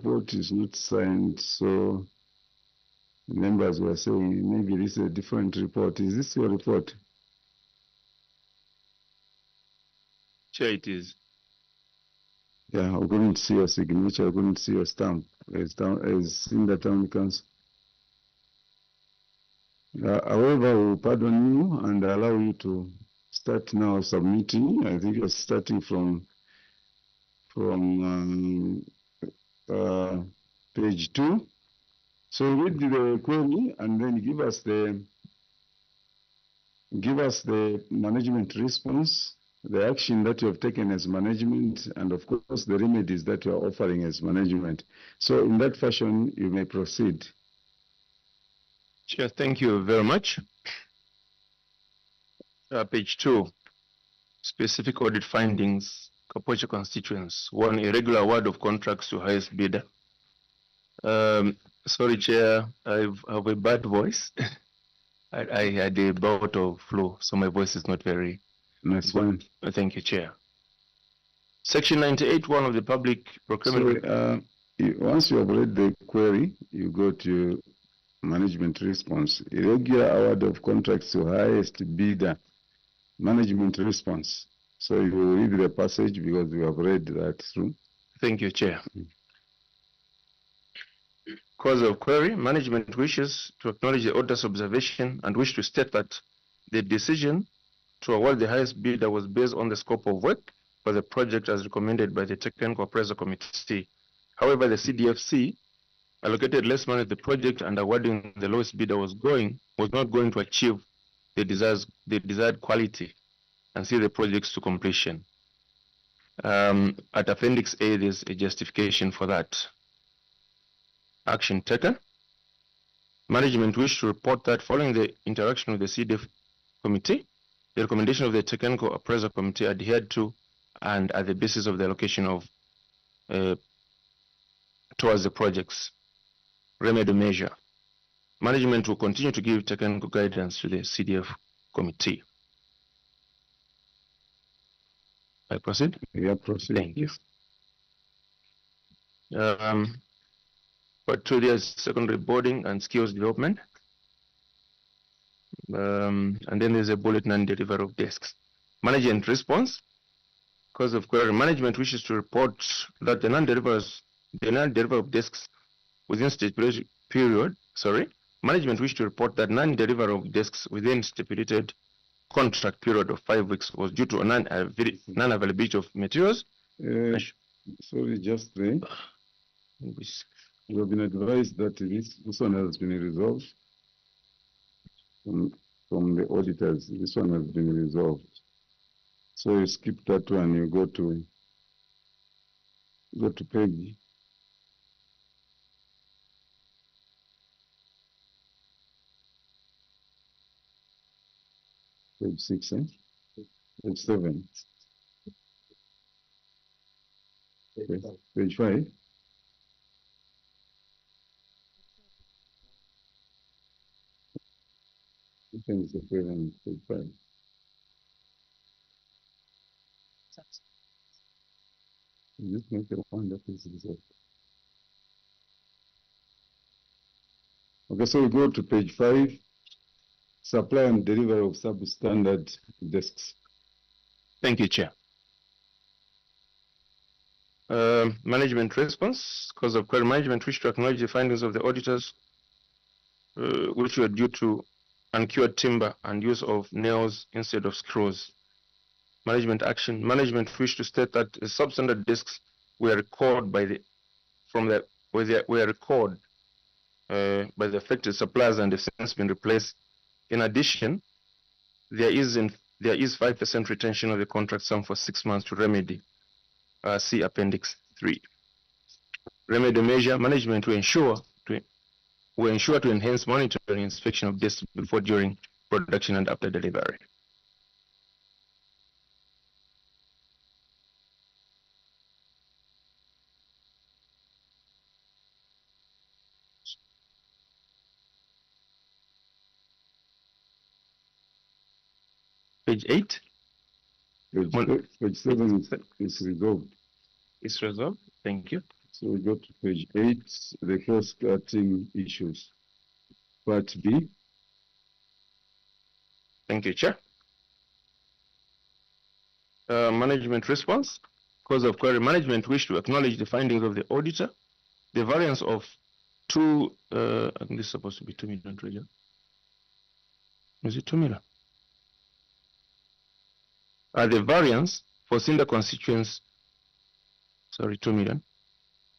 report is not signed, so members were saying maybe this is a different report. Is this your report? Chair, it is. Yeah, I couldn't see your signature, I couldn't see your stamp as in the town council. However, we'll pardon you and allow you to start now submitting. I think you're starting from page 2. So read the query and then give us the management response, the action that you have taken as management, and of course the remedies that you are offering as management. So in that fashion, you may proceed. Chair, thank you very much. Page 2, specific audit findings, Kapocha constituents. 1, irregular award of contracts to highest bidder. Sorry, Chair, I have a bad voice. I had a bout of flu, so my voice is not very That's fine. Thank you, Chair. Section 98(1) of the public procurement. So, once you have read the query, you go to management response. Irregular award of contracts to highest bidder. Management response. So you will read the passage because we have read that through. Thank you, Chair. Cause of query, management wishes to acknowledge the auditor's observation and wish to state that the decision to award the highest bidder was based on the scope of work for the project as recommended by the Technical Appraisal Committee. However, the CDFC allocated less money to the project and awarding the lowest bidder was not going to achieve the desired quality and see the projects to completion. At Appendix A, there's a justification for that. Action taken. Management wish to report that following the interaction with the CDF committee, the recommendation of the Technical Appraisal Committee adhered to and at the basis of the allocation of towards the project's remedy measure. Management will continue to give technical guidance to the CDF committee. I proceed? Yeah, proceed. Thank you. But 2 there's secondary boarding and skills development. And then there's a bullet non-delivery of desks. Management response. Cause of query, management wishes to report that the non-delivery of desks within stipulated period, management wishes to report that non-delivery of desks within stipulated contract period of 5 weeks was due to a non-availability of materials. Sorry, just there. You have been advised that this one has been resolved from the auditors. This one has been resolved. So you skip that one, you go to page. Page 6, Page 7. Okay. Page 5. Which one is the page 5? Just make the one that is resolved. Okay, so we go to page 5. Supply and delivery of substandard desks. Thank you, Chair. Management response. Cause of query, management wish to acknowledge the findings of the auditors, which were due to uncured timber and use of nails instead of screws. Management action. Management wish to state that the substandard desks were recorded by the affected suppliers and have since been replaced. In addition, there is 5% retention of the contract sum for 6 months to remedy. See Appendix 3. Remedy measure. Management will ensure to enhance monitoring inspection of this before, during production and after delivery. Page 8. Page 7 is resolved. It's resolved. Thank you. So we go to page 8, the cost-cutting issues. Part B. Thank you, Chair. Management response. Cause of query management wish to acknowledge the findings of the auditor. The variance of I think this is supposed to be 2 million, Treasurer. Is it 2 million? The variance for Cinder constituents, sorry, 2 million.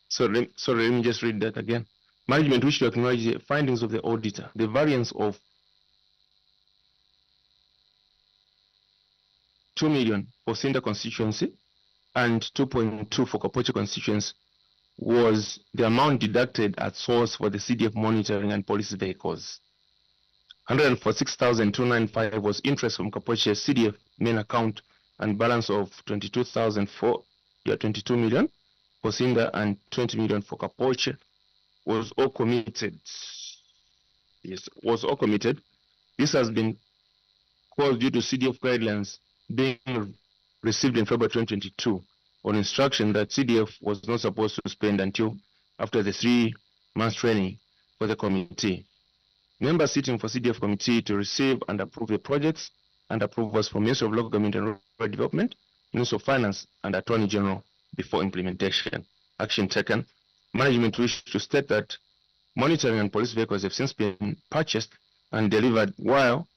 Sorry, let me just read that again. Management wish to acknowledge the findings of the auditor. The variance of 2 million for Cinder constituency and 2.2 for Kapoche constituency was the amount deducted at source for the CDF monitoring and police vehicles. 146,295 was interest from Kapoche CDF main account and balance of 22 million for Cinder and 20 million for Kapoche was all committed. Yes, was all committed. This has been caused due to CDF guidelines being received in February 2022 on instruction that CDF was not supposed to spend until after the 3 months training for the committee. Members sitting for CDF committee to receive and approve the projects and approvals from Ministry of Local Government and Rural Development, Ministry of Finance, and Attorney General before implementation. Action taken. Management wish to state that monitoring and police vehicles have since been purchased and delivered, while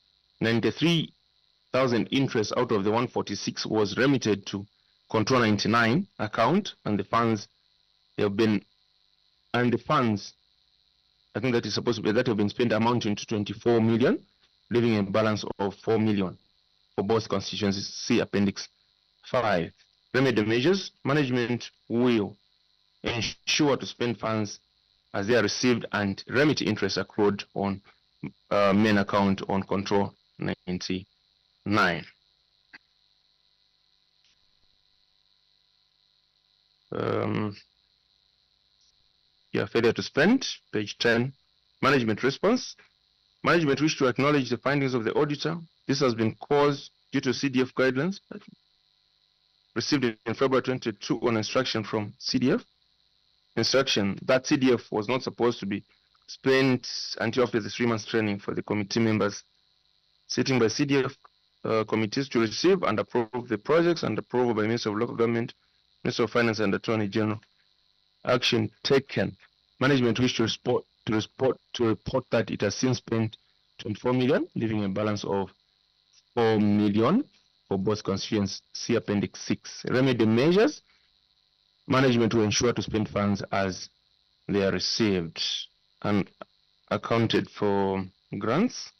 93,000 interest out of the 146 was remitted to Control 99 account, and the funds have been, I think that is supposed to be that have been spent amounting to 24 million, leaving a balance of 4 million for both constituencies. See Appendix 5. Remedy measures. Management will ensure to spend funds as they are received and remit interest accrued on main account on Control 99. Failure to spend, page 10. Management response. Management wish to acknowledge the findings of the auditor. This has been caused due to CDF guidelines received in February 2022 on instruction from CDF. Instruction that CDF was not supposed to be spent until after the 3 months training for the committee members sitting by CDF committees to receive and approve the projects and approval by Minister of Local Government, Minister of Finance, and Attorney General. Action taken. Management wish to report that it has since spent 24 million, leaving a balance of 4 million for both constituents. See Appendix 6. Remedy measures. Management will ensure to spend funds as they are received and accounted for grants.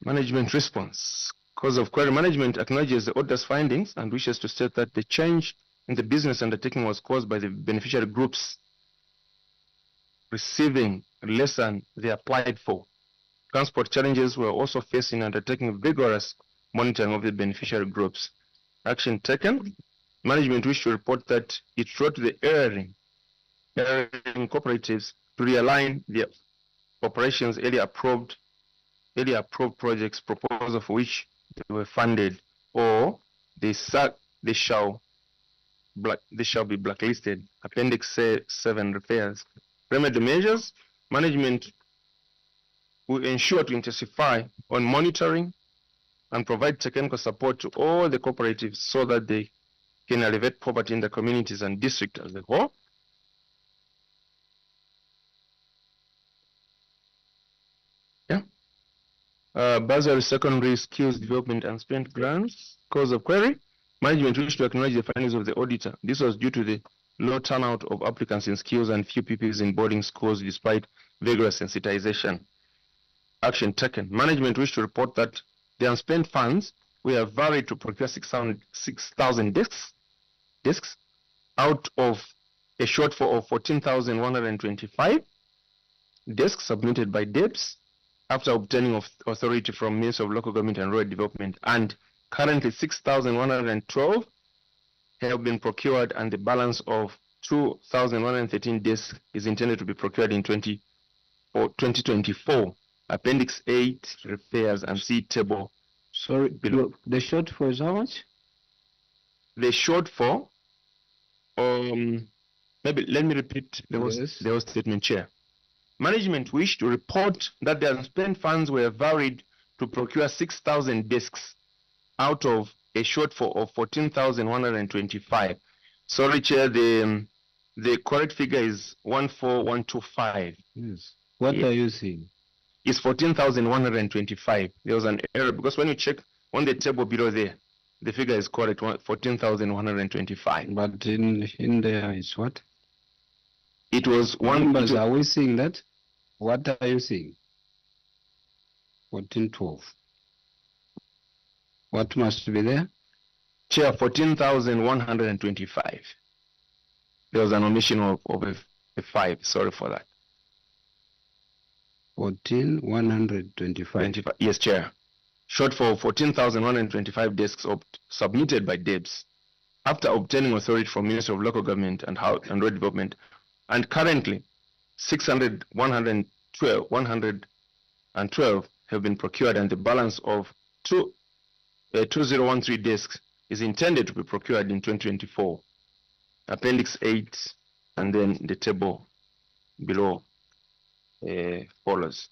Management response. Cause of query. Management acknowledges the auditor's findings and wishes to state that the change in the business undertaking was caused by the beneficiary groups receiving less than they applied for. Transport challenges were also facing undertaking vigorous monitoring of the beneficiary groups. Action taken. Management wish to report that it wrote to the erring cooperatives to realign their operations earlier approved projects, proposal for which they were funded, or they shall be blacklisted. Appendix 7 refers. Remedy measures. Management will ensure to intensify on monitoring and provide technical support to all the cooperatives so that they can alleviate poverty in the communities and district as a whole. Bursary secondary skills development and spent grants. Cause of query. Management wish to acknowledge the findings of the auditor. This was due to the low turnout of applicants in skills and few pupils in boarding schools despite vigorous sensitization. Action taken. Management wish to report that the unspent funds were varied to procure 6,000 discs out of a shortfall of 14,125 discs submitted by DEBS after obtaining authority from Ministry of Local Government and Rural Development, and currently 6,112 have been procured, and the balance of 2,113 discs is intended to be procured in 2024. Appendix 8 refers and see table. Sorry, below. The shortfall is how much? The shortfall Maybe let me repeat the whole statement, Chair. Management wished to report that the unspent funds were varied to procure 6,000 desks out of a shortfall of 14,125. Sorry, Chair, the correct figure is 14,125. Yes. What are you saying? It's 14,125. There was an error because when you check on the table below there, the figure is correct, 14,125. But in there is what? It was one. Numbers, are we seeing that? What are you seeing? 1412. What must be there? Chair, 14,125. There was an omission of a 5. Sorry for that. 14,125. Yes, Chair. Shortfall 14,125 desks submitted by DEBS after obtaining authority from Ministry of Local Government and Road Development, and currently 112 have been procured, and the balance of 2013 desks is intended to be procured in 2024. Appendix 8 and then the table below follows.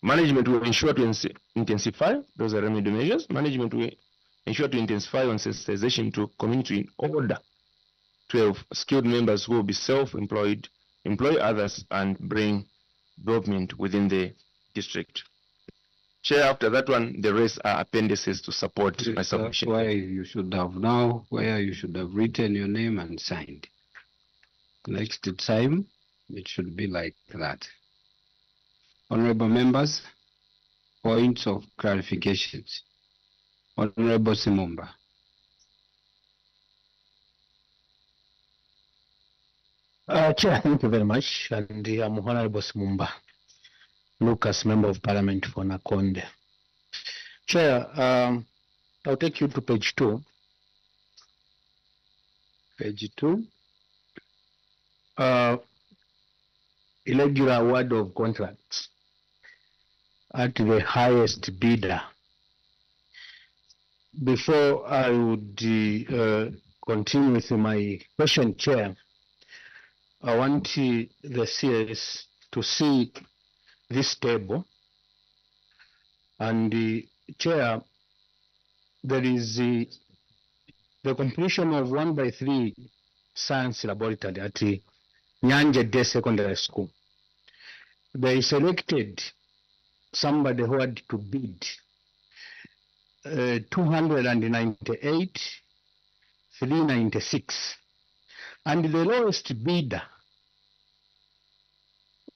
Management will ensure to intensify, those are remedial measures. Management will ensure to intensify on sensitization to community in order to have skilled members who will be self-employed, employ others, and bring development within the district. Chair, after that one, the rest are appendices to support my submission. Where you should have written your name and signed. Next time, it should be like that. Honorable members, points of clarifications. Honorable Simumba. Chair, thank you very much. And I'm Honorable Simumba, Lucas, Member of Parliament for Nakonde. Chair, I'll take you to page 2. Page 2. Irregular award of contracts at the highest bidder. Before I would continue with my question, Chair, I want the CS to see this table. And Chair, there is the completion of 1/3 science laboratory at Nyanja Day Secondary School. They selected somebody who had to bid 298,396, and the lowest bidder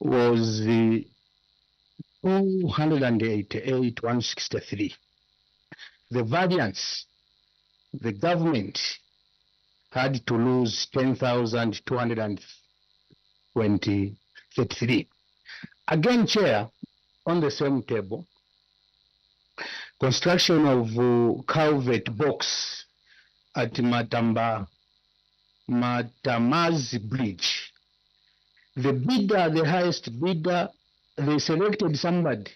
was 288,163. The variance, the government had to lose 10,233. Again, Chair, on the same table, construction of culvert box at Matamazi Bridge. The bidder, the highest bidder, they selected somebody,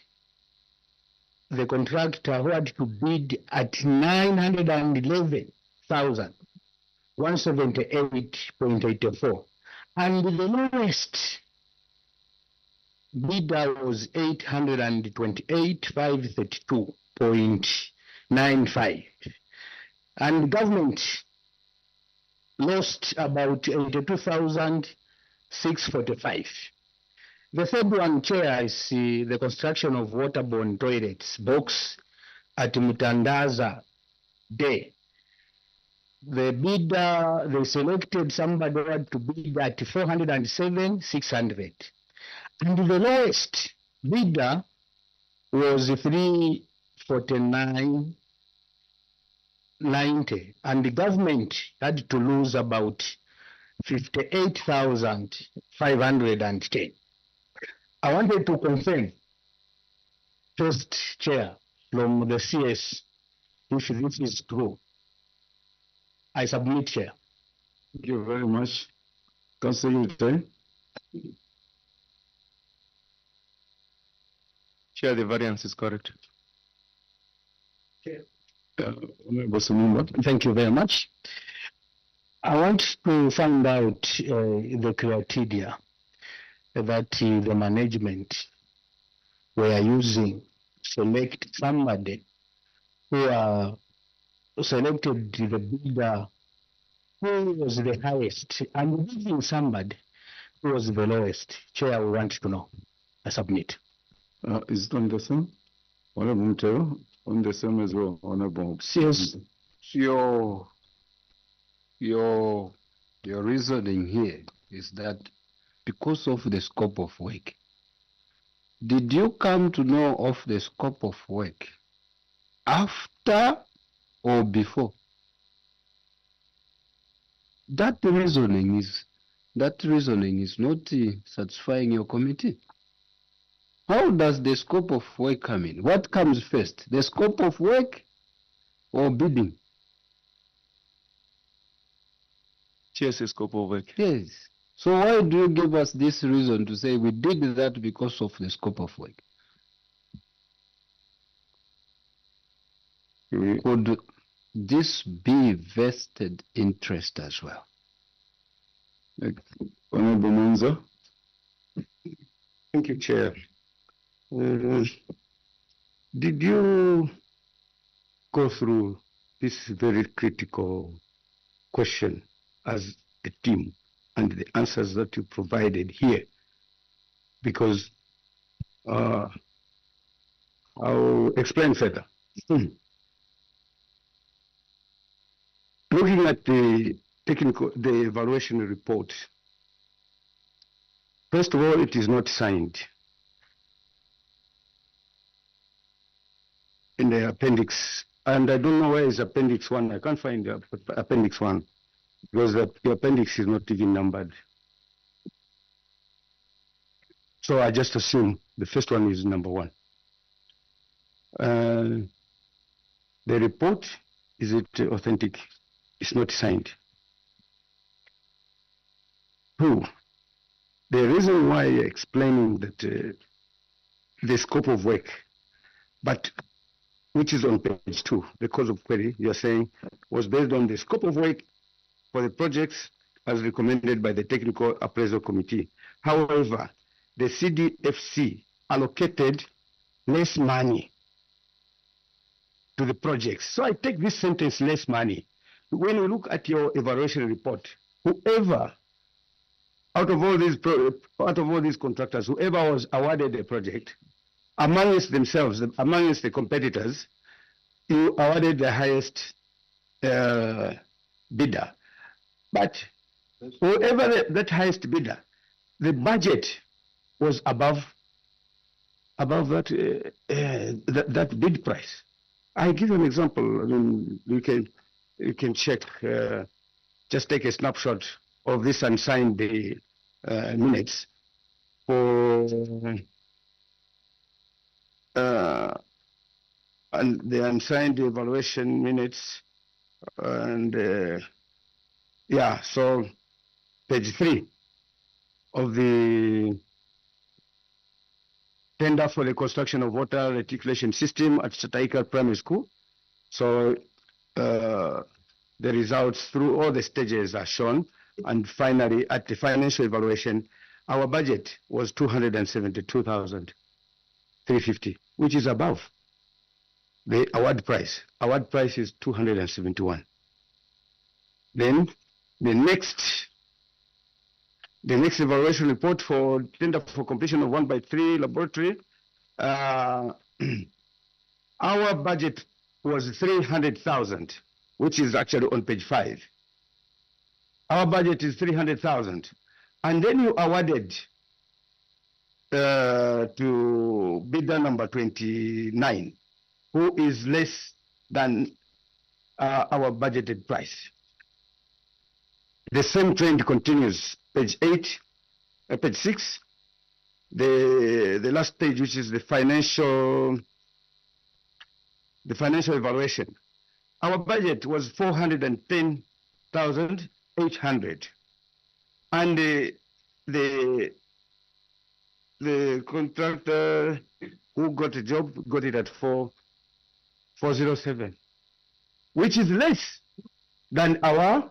the contractor, who had to bid at 911,178.84. And the lowest bidder was 828,532.95. And government lost about 82,645. The third one, Chair, is the construction of waterborne toilets box at Mutandaza Day. The bidder, they selected somebody who had to bid at 407,600. And the lowest bidder was 349,90. And the government had to lose about 58,510. I wanted to confirm, first, Chair, from the CS, if this is true. I submit, Chair. Thank you very much. Councillor Utai. Chair, the variance is correct. Chair. Honorable Simumba. Thank you very much. I want to find out the criteria that the management were using to select somebody who selected the bidder who was the highest and giving somebody who was the lowest. Chair, we want to know. I submit. Is it on the same? Honorable Mutero, on the same as well, Honorable. Yes. Your reasoning here is that because of the scope of work. Did you come to know of the scope of work after or before? That reasoning is not satisfying your committee. How does the scope of work come in? What comes first, the scope of work or bidding? Yes, the scope of work. Yes. So why do you give us this reason to say we did that because of the scope of work? Could this be vested interest as well? Honorable Munza. Thank you, Chair. Did you go through this very critical question as a team and the answers that you provided here? Because I'll explain further. Looking at the evaluation report, first of all, it is not signed. In the appendix, and I don't know where is appendix 1. I can't find the appendix 1 because the appendix is not even numbered. So I just assume the first one is number 1. The report, is it authentic? It's not signed. 2, the reason why you're explaining that the scope of work, but which is on page 2, the cause of query, you're saying, was based on the scope of work for the projects as recommended by the Technical Appraisal Committee. However, the CDFC allocated less money to the projects. So I take this sentence, less money. When you look at your evaluation report, whoever, out of all these contractors, whoever was awarded a project, amongst themselves, amongst the competitors, you awarded the highest bidder. But whoever that highest bidder, the budget was above that that bid price. I give you an example. I mean, you can check. Just take a snapshot of this unsigned minutes for. And the unsigned evaluation minutes, and yeah, so page 3 of the tender for the construction of water reticulation system at Sataika Primary School. So the results through all the stages are shown, and finally at the financial evaluation, our budget was 272,350, which is above the award price. Award price is 271. Then the next evaluation report for tender for completion of 1/3 laboratory, our budget was 300,000, which is actually on page 5. Our budget is 300,000, and then you awarded to bidder number 29, who is less than our budgeted price. The same trend continues. Page 8, page 6, the last page, which is the financial evaluation. Our budget was 410,800, and the contractor who got a job got it at 407, which is less than our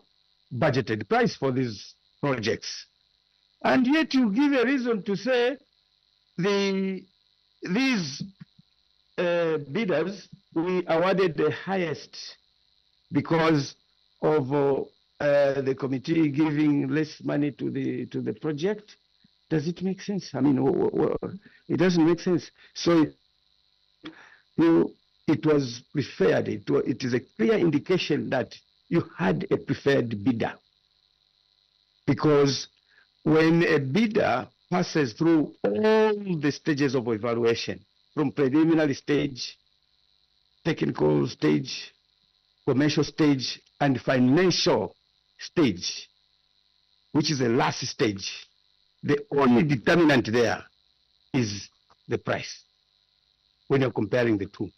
budgeted price for these projects. And yet you give a reason to say these bidders, we awarded the highest because of the committee giving less money to the project. Does it make sense? I mean, it doesn't make sense. So it was preferred. It is a clear indication that you had a preferred bidder, because when a bidder passes through all the stages of evaluation, from preliminary stage, technical stage, commercial stage, and financial stage, which is the last stage, the only determinant there is the price. When you're comparing the two,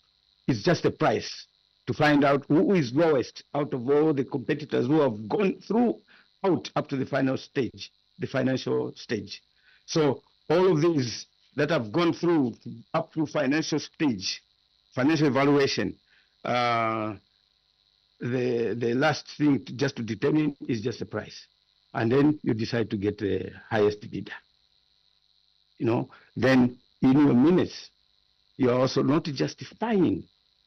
it's just the price to find out who is lowest out of all the competitors who have gone through out up to the final stage, the financial stage. So all of these that have gone through up to financial stage, financial evaluation, the last thing just to determine is just the price. And then you decide to get the highest bidder. Then in your minutes, you're also not justifying,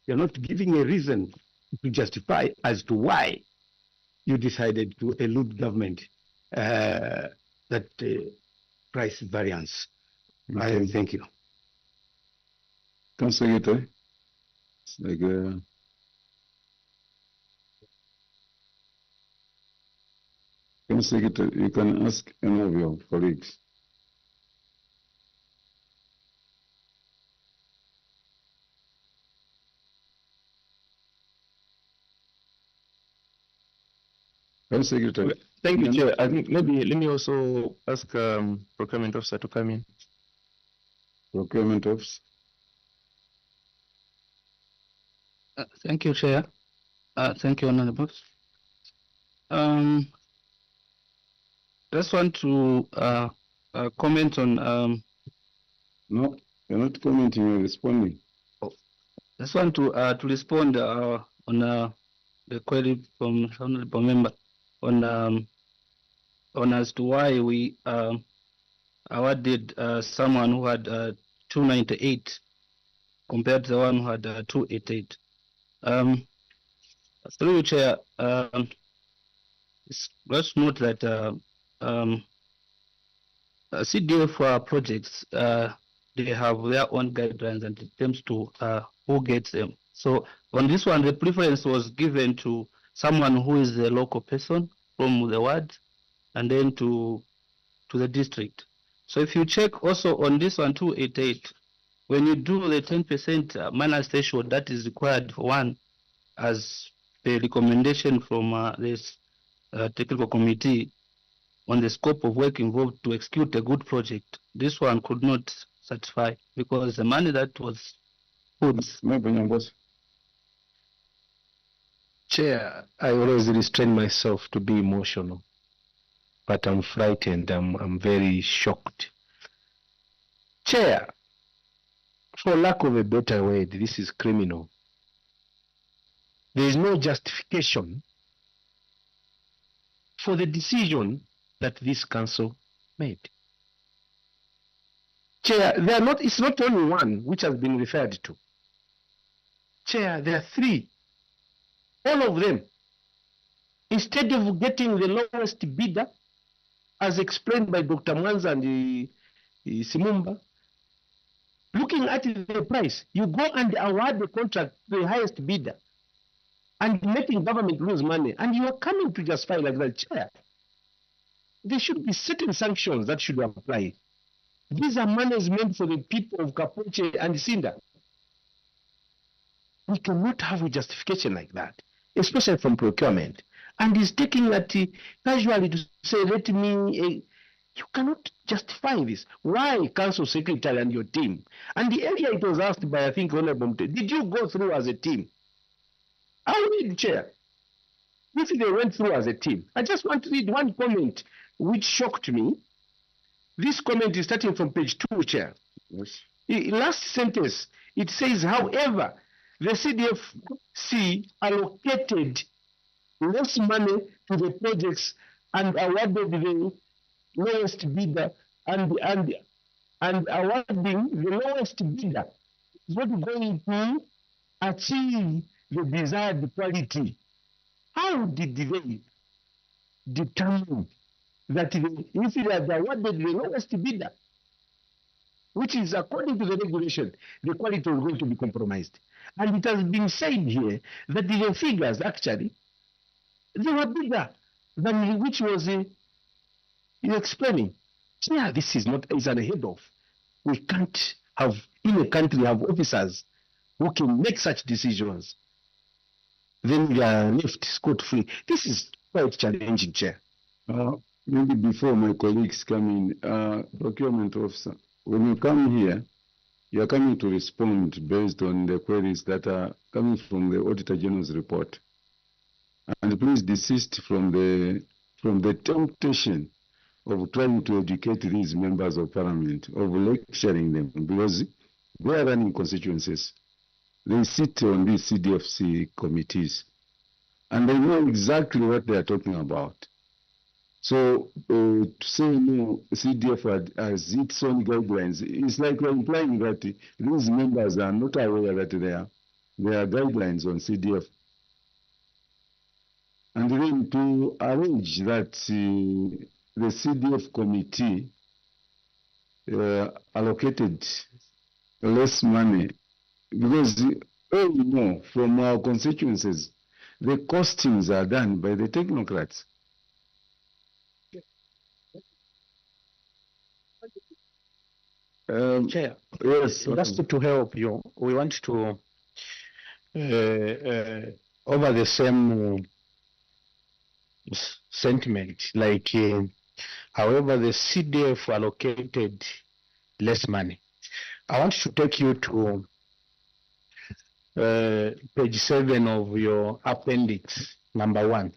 you're not giving a reason to justify as to why you decided to elude government that price variance. Okay. Thank you. Councillor Secretary, it's like Councillor Secretary, you can ask any of your colleagues. Councillor Secretary. Thank you, Chair. I think maybe let me also ask Procurement Officer to come in. Procurement Officer. Thank you, Chair. Thank you, Honourables. Just want to comment on. No, you're not commenting, you're responding. Just want to respond on the query from Honourable Member on as to why we awarded someone who had 298 compared to the one who had 288. Through you, Chair, let's note that CDF projects, they have their own guidelines and attempts to who gets them. So on this one, the preference was given to someone who is a local person from the ward, and then to the district. So if you check also on this one, 288, when you do the 10% minus threshold that is required for one, as the recommendation from this technical committee on the scope of work involved to execute a good project, this one could not satisfy because the money that was put. Chair, I always restrain myself to be emotional, but I'm frightened. I'm very shocked. Chair, for lack of a better word, this is criminal. There is no justification for the decision that this council made. Chair, it's not only one which has been referred to. Chair, there are three. All of them, instead of getting the lowest bidder, as explained by Dr. Mwanza and Simumba, looking at the price, you go and award the contract to the highest bidder and making government lose money, and you are coming to justify like that. Chair, there should be certain sanctions that should apply. These are monies meant for the people of Kapoche and Sinda. We cannot have a justification like that, especially from procurement. And he's taking that casually to say, let me, you cannot justify this. Why, Council Secretary and your team? And the area it was asked by, I think, Honorable Mte, did you go through as a team? I will read, Chair. If they went through as a team, I just want to read one comment which shocked me. This comment is starting from page 2, Chair. Yes. Last sentence, it says, however, the CDFC allocated less money to the projects and awarded the lowest bidder and awarding the lowest bidder is not going to achieve the desired quality. How did they determine that if they had awarded the lowest bidder, which is according to the regulation, the quality was going to be compromised? And it has been said here that the figures actually, they were bigger than which was explaining. Yeah, this is not, is unheard of. We can't have, in a country, have officers who can make such decisions. Then we are left scot-free. This is quite challenging, Chair. Maybe before my colleagues come in, procurement officer, when you come here, you are coming to respond based on the queries that are coming from the Auditor General's report. And please desist from the temptation of trying to educate these members of parliament, of lecturing them, because they are running constituencies. They sit on these CDFC committees, and they know exactly what they are talking about. So to say no, CDF has its own guidelines, it's like we're implying that these members are not aware that there are guidelines on CDF. And then to arrange that the CDF committee allocated less money, because all we know from our constituencies, the costings are done by the technocrats. Chair, Yes. just to help you, we want to, over the same sentiment, like however the CDF allocated less money. I want to take you to page 7 of your appendix, number 1.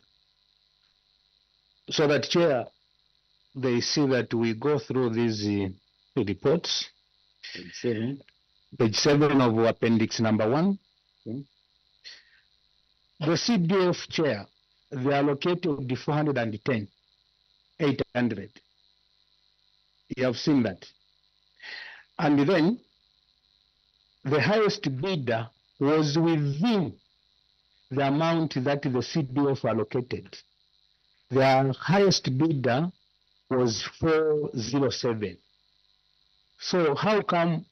So that, Chair, they see that we go through these reports. Page 7 of appendix number 1. The CDF, Chair, they allocated 410, 800. You have seen that. And then the highest bidder was within the amount that the CDF allocated. The highest bidder was 407. So how come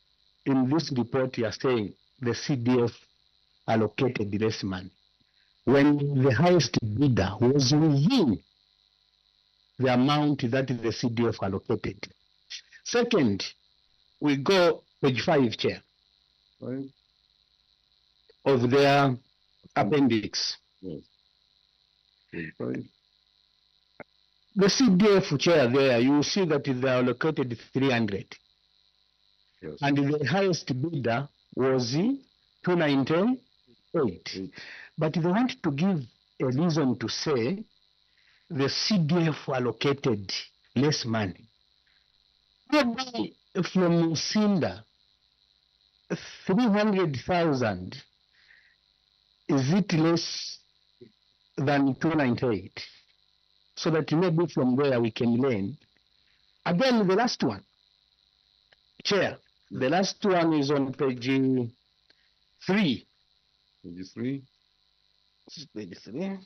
in this report you are saying the CDF allocated less money, when the highest bidder was within the amount that the CDF allocated? Second, we go page 5, Chair, Right. of their appendix. Yes. Right. The CDF, Chair, there, you see that they allocated 300. Yes. And the highest bidder was 298. But they want to give a reason to say the CDF allocated less money. Maybe from Cinda, 300,000, is it less than 298? So that maybe from there we can learn. Again, the last one, Chair, the last one is on page 3. Page 3. Page 3.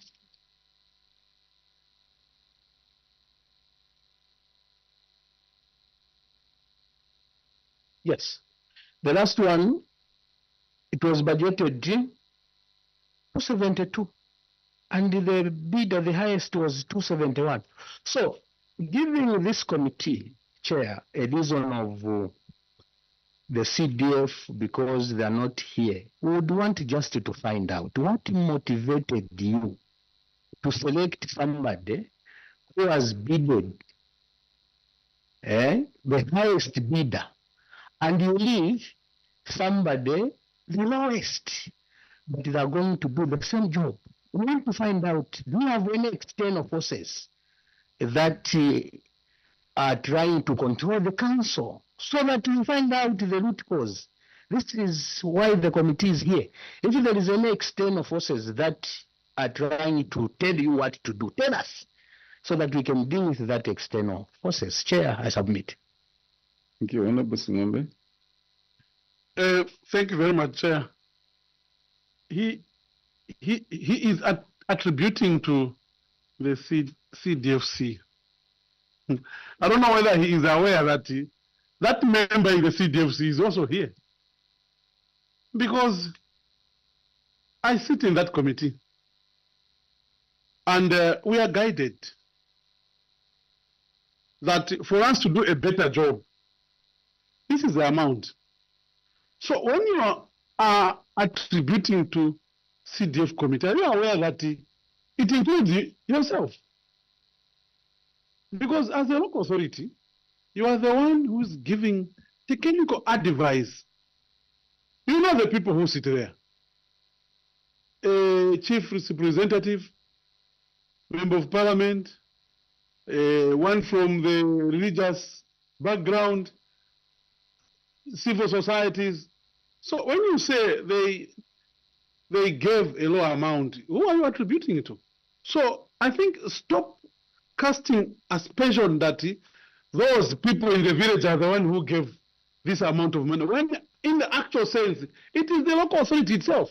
Yes. The last one, it was budgeted 272. And the bidder, the highest, was 271. So, giving this committee, Chair, a reason of the CDF because they are not here, we would want just to find out what motivated you to select somebody who has bidded the highest bidder, and you leave somebody the lowest, but they are going to do the same job. We want to find out, do you have any external forces that are trying to control the council, so that we find out the root cause? This is why the committee is here. If there is any external forces that are trying to tell you what to do. Tell us so that we can deal with that external forces. Chair, I submit. Thank you. Honorable Singombe. Thank you very much, Chair. He is attributing to the CDFC. I don't know whether he is aware that that member in the CDFC is also here. Because I sit in that committee and we are guided that for us to do a better job, this is the amount. So when you are attributing to CDF committee, are you aware that it includes yourself? Because as a local authority, you are the one who's giving technical advice. You know the people who sit there. A chief representative, member of parliament, one from the religious background, civil societies. So when you say they gave a low amount, who are you attributing it to? So I think stop casting aspersion that those people in the village are the one who gave this amount of money, when in the actual sense, it is the local authority itself.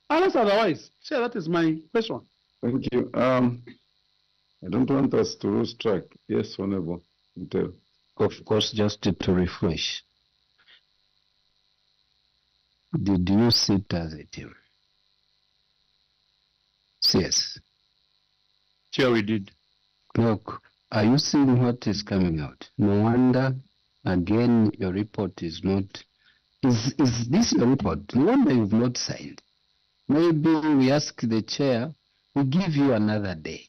Unless otherwise. So that is my question. Thank you. I don't want us to lose track. Yes, Honorable. Of course, just to refresh. Did you sit as a team? Yes. Chair, we did. Look, are you seeing what is coming out? No wonder, again, your report is not. Is this your report? No wonder you've not signed. Maybe we ask the chair, we give you another day.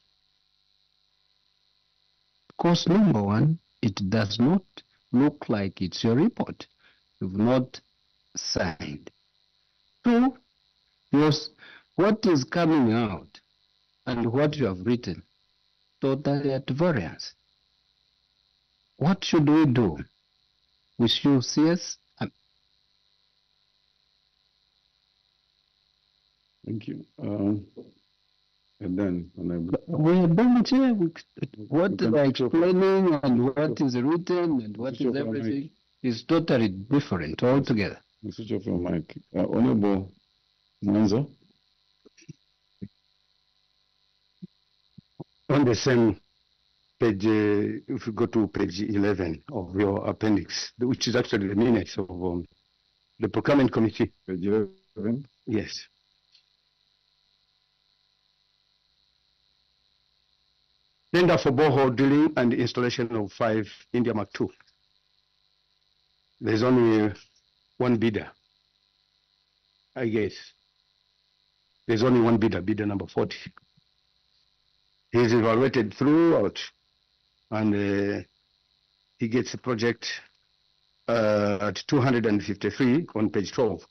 Because number one, it does not look like it's your report. You've not signed. Two, yes, what is coming out and what you have written, totally at variance. What should we do? We should CS. Thank you. And then, we are done, Chair. What they are explaining and what is written and what is everything is totally different altogether. Switch off your mic. Honorable Mwanza. On the same page, if you go to page 11 of your appendix, which is actually the minutes of the procurement committee. Page 11? Yes. Tender for borehole drilling and installation of 5 India Mark II. There's only one bidder, I guess. There's only one bidder, bidder number 40. He's evaluated throughout, and he gets a project at 253 on page 12.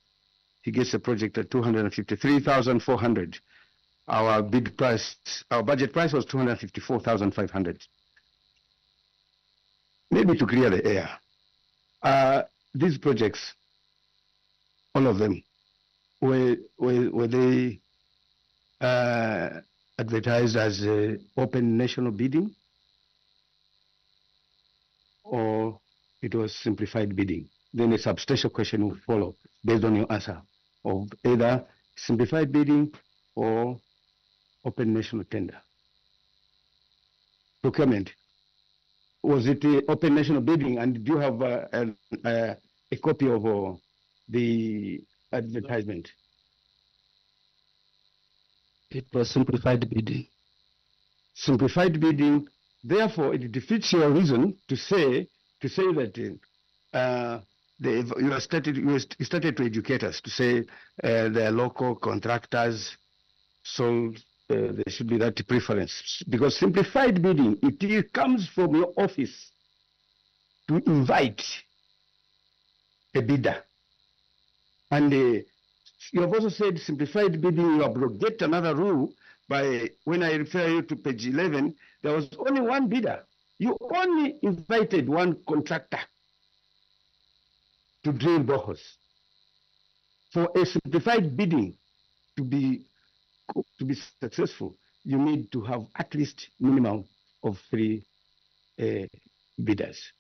He gets a project at 253,400. Our bid price, our budget price was 254,500. Maybe to clear the air, these projects, all of them, were they advertised as open national bidding, or it was simplified bidding? Then a substantial question will follow based on your answer of either simplified bidding or open national tender. Procurement, was it open national bidding, and do you have a copy of the advertisement? It was simplified bidding. Simplified bidding, therefore it defeats your reason to say that you started to educate us to say the local contractors, so there should be that preference, because simplified bidding, it comes from your office to invite a bidder, and you have also said simplified bidding, you abrogate another rule by, when I refer you to page 11, there was only one bidder. You only invited one contractor to drill boreholes. For a simplified bidding to be to be successful, you need to have at least minimum of 3 bidders.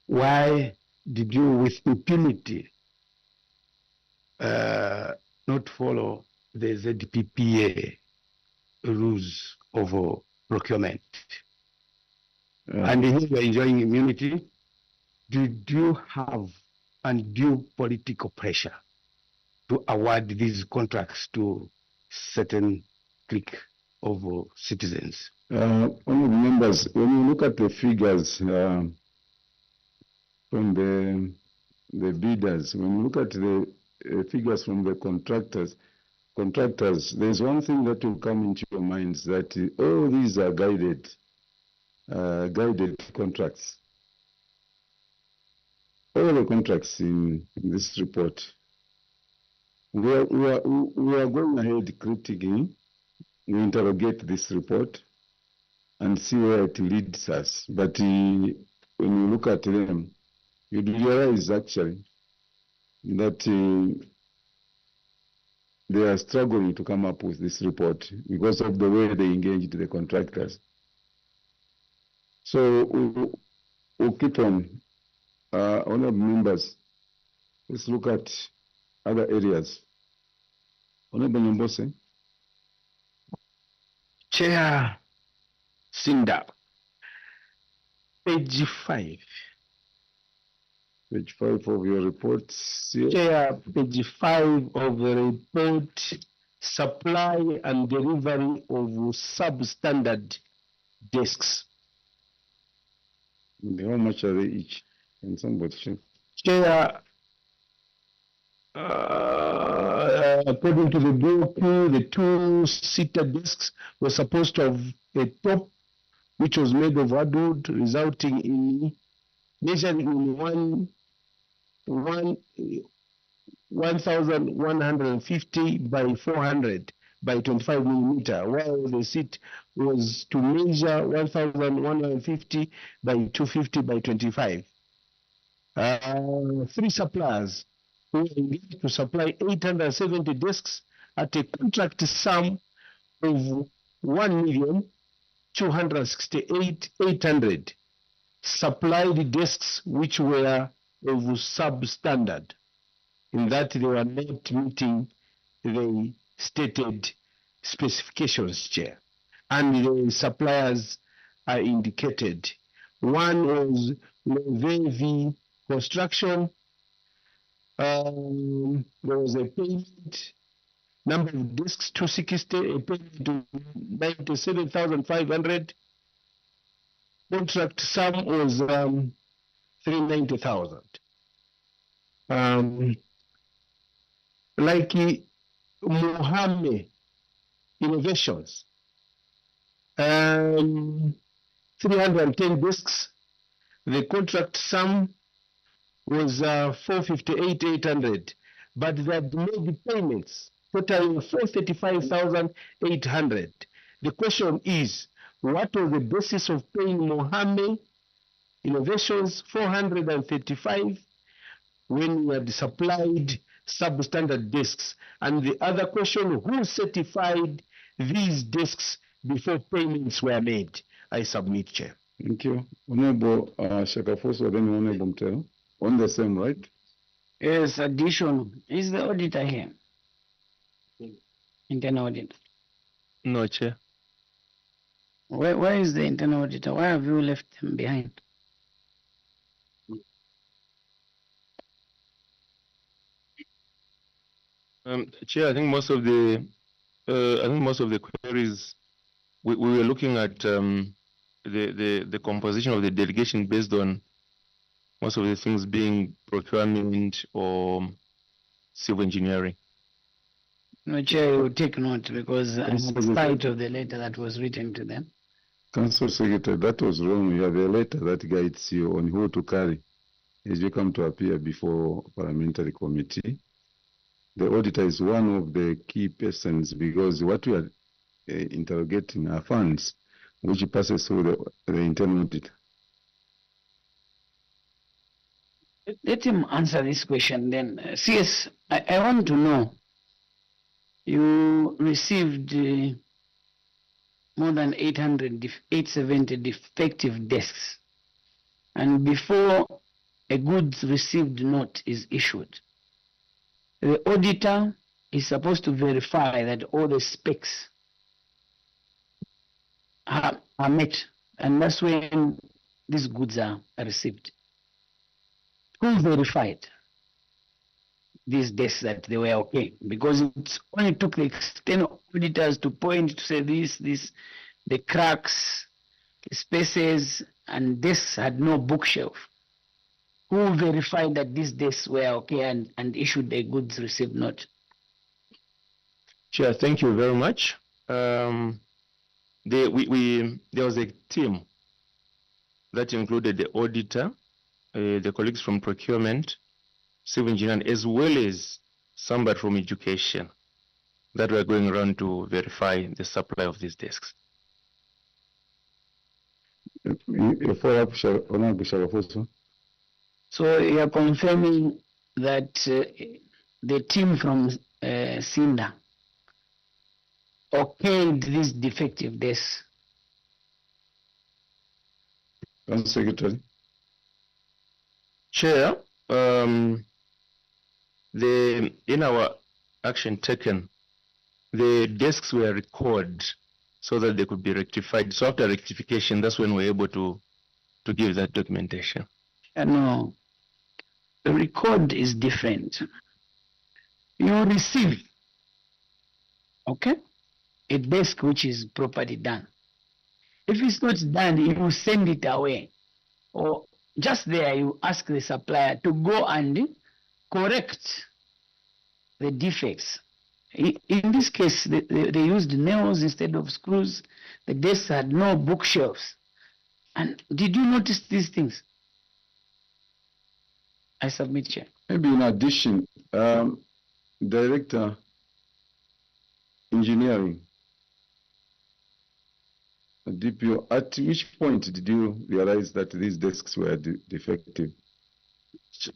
Why did you, with impunity, not follow the ZPPA rules of procurement? And here you are enjoying immunity. Did you have undue political pressure to award these contracts to certain clique of citizens? Honorable members, when you look at the figures from the bidders, when you look at the figures from the contractors, there's one thing that will come into your minds, that all these are guided contracts. All the contracts in this report, we are going ahead critiquing. We interrogate this report and see where it leads us. But when you look at them, you realize actually that they are struggling to come up with this report because of the way they engaged the contractors. So we'll keep on. Honorable members, let's look at other areas. Honorable Nyambose. Chair Sinda, page 5. Page 5 of your report. Chair, page 5 of the report, supply and delivery of substandard desks. How much are they each? Can somebody check? Chair, according to the BOP, the 2-seater desks were supposed to have a top which was made of hardwood, resulting in measuring in 1,150 by 400 by 25 millimeter, while the seat was to measure 1,150 by 250 by 25. 3 suppliers who were engaged to supply 870 desks at a contract sum of 1,268,800 supplied desks which were of substandard, in that they were not meeting the stated specifications, Chair. And the suppliers are indicated. One was Lovevi Construction. There was a payment, number of desks 260, a payment of 97,500. Contract sum was 390,000. Like Mohammed Innovations, 310 desks. The contract sum was 458,800, but they had made payments totaling 435,800. The question is, what was the basis of paying Mohammed Innovations 435 when we had supplied substandard desks? And the other question, who certified these desks before payments were made? I submit, Chair. Thank you. Honorable Shakafoso, then Honorable Mtelo. On the same, right? Yes, additional. Is the auditor here? Internal auditor. No, Chair. Where is the internal auditor? Why have you left them behind? Chair, I think most of the queries we were looking at the composition of the delegation based on most of the things being procurement or civil engineering. No, Chair, you take note because I'm at the site of the letter that was written to them. Council Secretary, that was wrong. You have a letter that guides you on who to carry as you come to appear before parliamentary committee. The auditor is one of the key persons because what we are interrogating are funds which passes through the internal audit. Let him answer this question then. CS, I want to know you received more than 870 defective desks. And before a goods received note is issued, the auditor is supposed to verify that all the specs are met, and that's when these goods are received. Who verified these desks that they were okay? Because it only took the external auditors to point to say this, the cracks, the spaces, and desks had no bookshelf. Who verified that these desks were okay and issued a goods received note? Chair, thank you very much. There was a team that included the auditor, the colleagues from procurement, civil engineering, as well as somebody from education that were going around to verify the supply of these desks. A follow-up, Honorable Sharafoso. So you are confirming that the team from CINDA okayed these defective desks? Council Secretary. Chair, in our action taken, the desks were recorded so that they could be rectified. So after rectification, that's when we're able to give that documentation. No, the record is different. You receive, okay, a desk which is properly done. If it's not done, you send it away. Or just there, you ask the supplier to go and correct the defects. In this case, they used nails instead of screws. The desks had no bookshelves. And did you notice these things? I submit, Chair. Maybe in addition, Director Engineering, DPO, at which point did you realize that these desks were defective?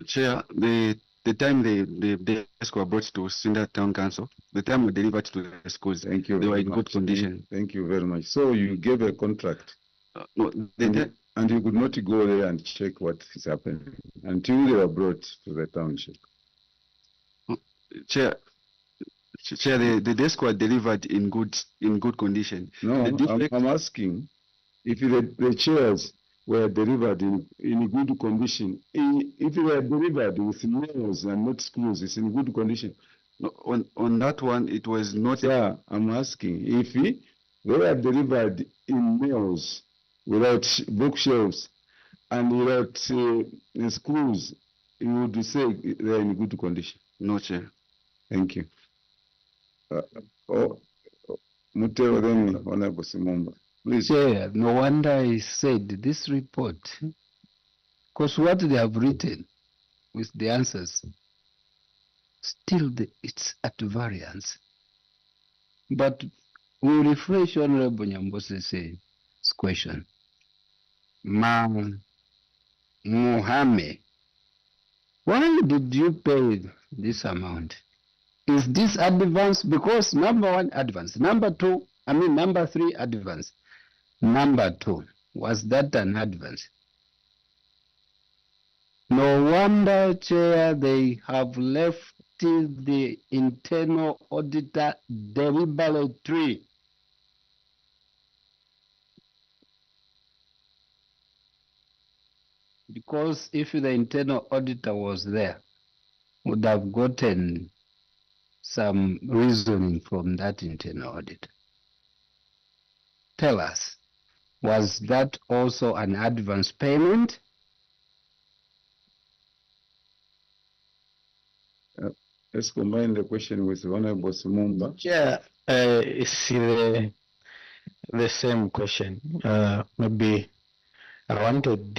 Chair, the time the desks were brought to Sinda Town Council, the time we delivered to the schools, Thank you. they were very in much. good condition. Thank you very much. So you gave a contract, No, and you could not go there and check what is happening until they were brought to the township. Chair, the desks were delivered in good condition. No, The defect- I'm asking if the chairs were delivered in good condition. If they were delivered with nails and not screws, it's in good condition. No, on that one, it was not. Yeah, I'm asking if they were delivered in nails without bookshelves and without screws, you would say they're in good condition. No, Chair. Thank you. Mutero then, Honorable Simumba. Please. Chair, no wonder I said this report, because what they have written with the answers, still it's at variance. But we refresh Honorable Nyambose's question. Mohammed, why did you pay this amount? Is this advance? Because number one, advance. Number three, advance. Number two, was that an advance? No wonder, Chair, they have left the internal auditor deliberately. Because if the internal auditor was there, would have gotten some reasoning from that internal auditor. Tell us, was that also an advance payment? Let's combine the question with Honorable Simumba. Yeah, it's the same question. Maybe I wanted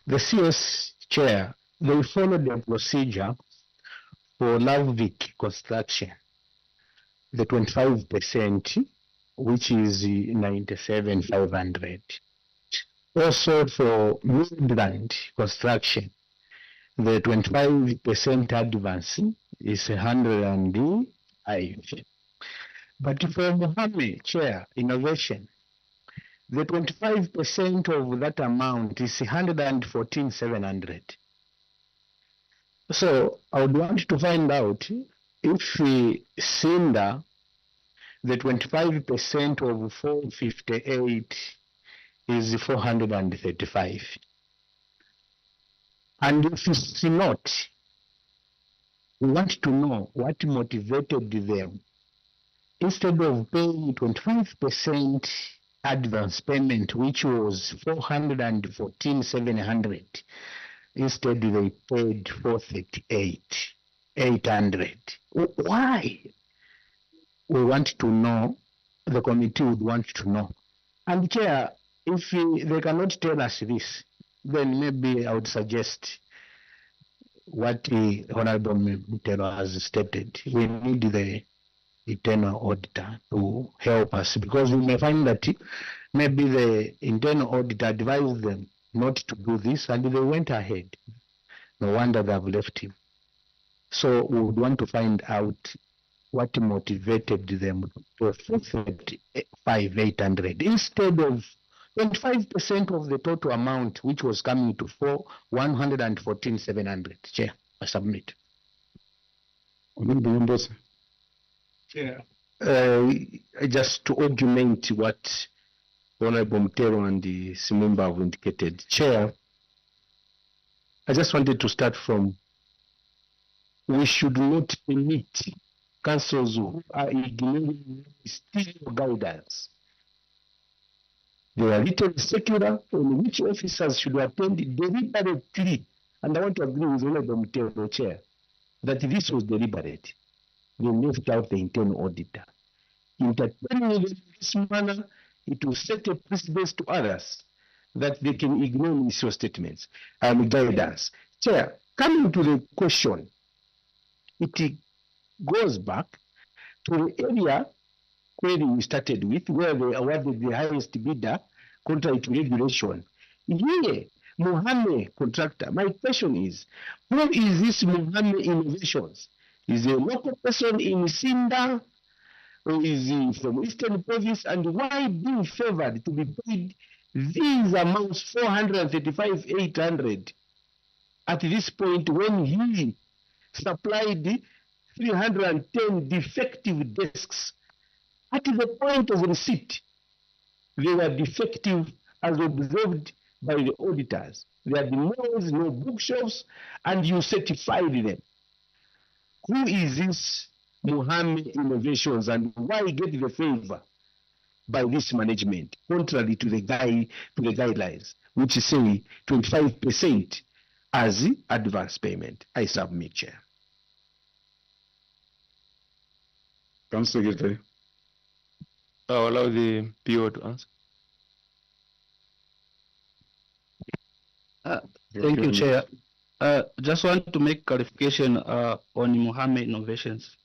the CS chair, they followed the procedure for Lavik construction, the 25%, which is 97,500. Also for Midland construction, the 25% advance is 100,000. But for Mohammed, Chair, innovation, the 25% of that amount is 114,700. So I would want to find out if Cinda, the 25% of 458 is 435. And if it's not, we want to know what motivated them. Instead of paying 25% advance payment, which was 414,700, instead they paid 438,800. Why? We want to know, the committee would want to know. And Chair, if they cannot tell us this, then maybe I would suggest what the Honorable Mutero has stated. We need the internal auditor to help us, because we may find that maybe the internal auditor advised them not to do this and they went ahead. No wonder they have left him. So we would want to find out what motivated them to 435,800 instead of 25% of the total amount, which was coming to 114,700. Chair, I submit. Chair, just to augment what Honorable Mutero and the Simumba have indicated, Chair, I just wanted to start from, we should not permit councils who are ignoring still guidance. They are written secular on which officers should attend deliberately. And I want to agree with Honorable Mutero, Chair, that this was deliberate. They left out the internal auditor. Entertaining in this manner, it will set a precedence to others that they can ignore ministerial statements and guidance. Chair, coming to the question, it goes back to the area query we started with, where they awarded the highest bidder contrary to regulation. Here, Mohammed contractor. My question is, who is this Mohammed Innovations? Is he a local person in Sinda, or is he from Eastern Province? And why being favored to be paid these amounts, 435,800, at this point when he supplied 310 defective desks? At the point of receipt, they were defective as observed by the auditors. There had no bookshelves, and you certified them. Who is this Mohammed Innovations, and why get the favor by this management, contrary to the guidelines, which say 25% as advance payment? I submit, Chair. Council Secretary. I'll allow the PO to answer. Thank you, Chair. Just want to make clarification on Mohammed Innovations.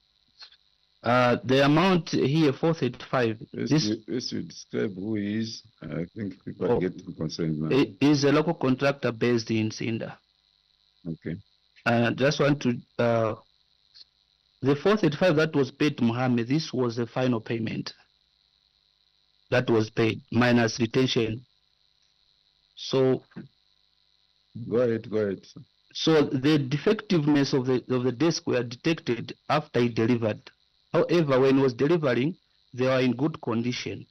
The amount here, 435, Yes, you describe who he is. I think people get concerned now. It is a local contractor based in Sinda. Okay. Just want to, the 435 that was paid to Mohammed, this was the final payment that was paid, minus retention. So, Go ahead. so the defectiveness of the desk were detected after it delivered. However, when it was delivering, they were in good condition.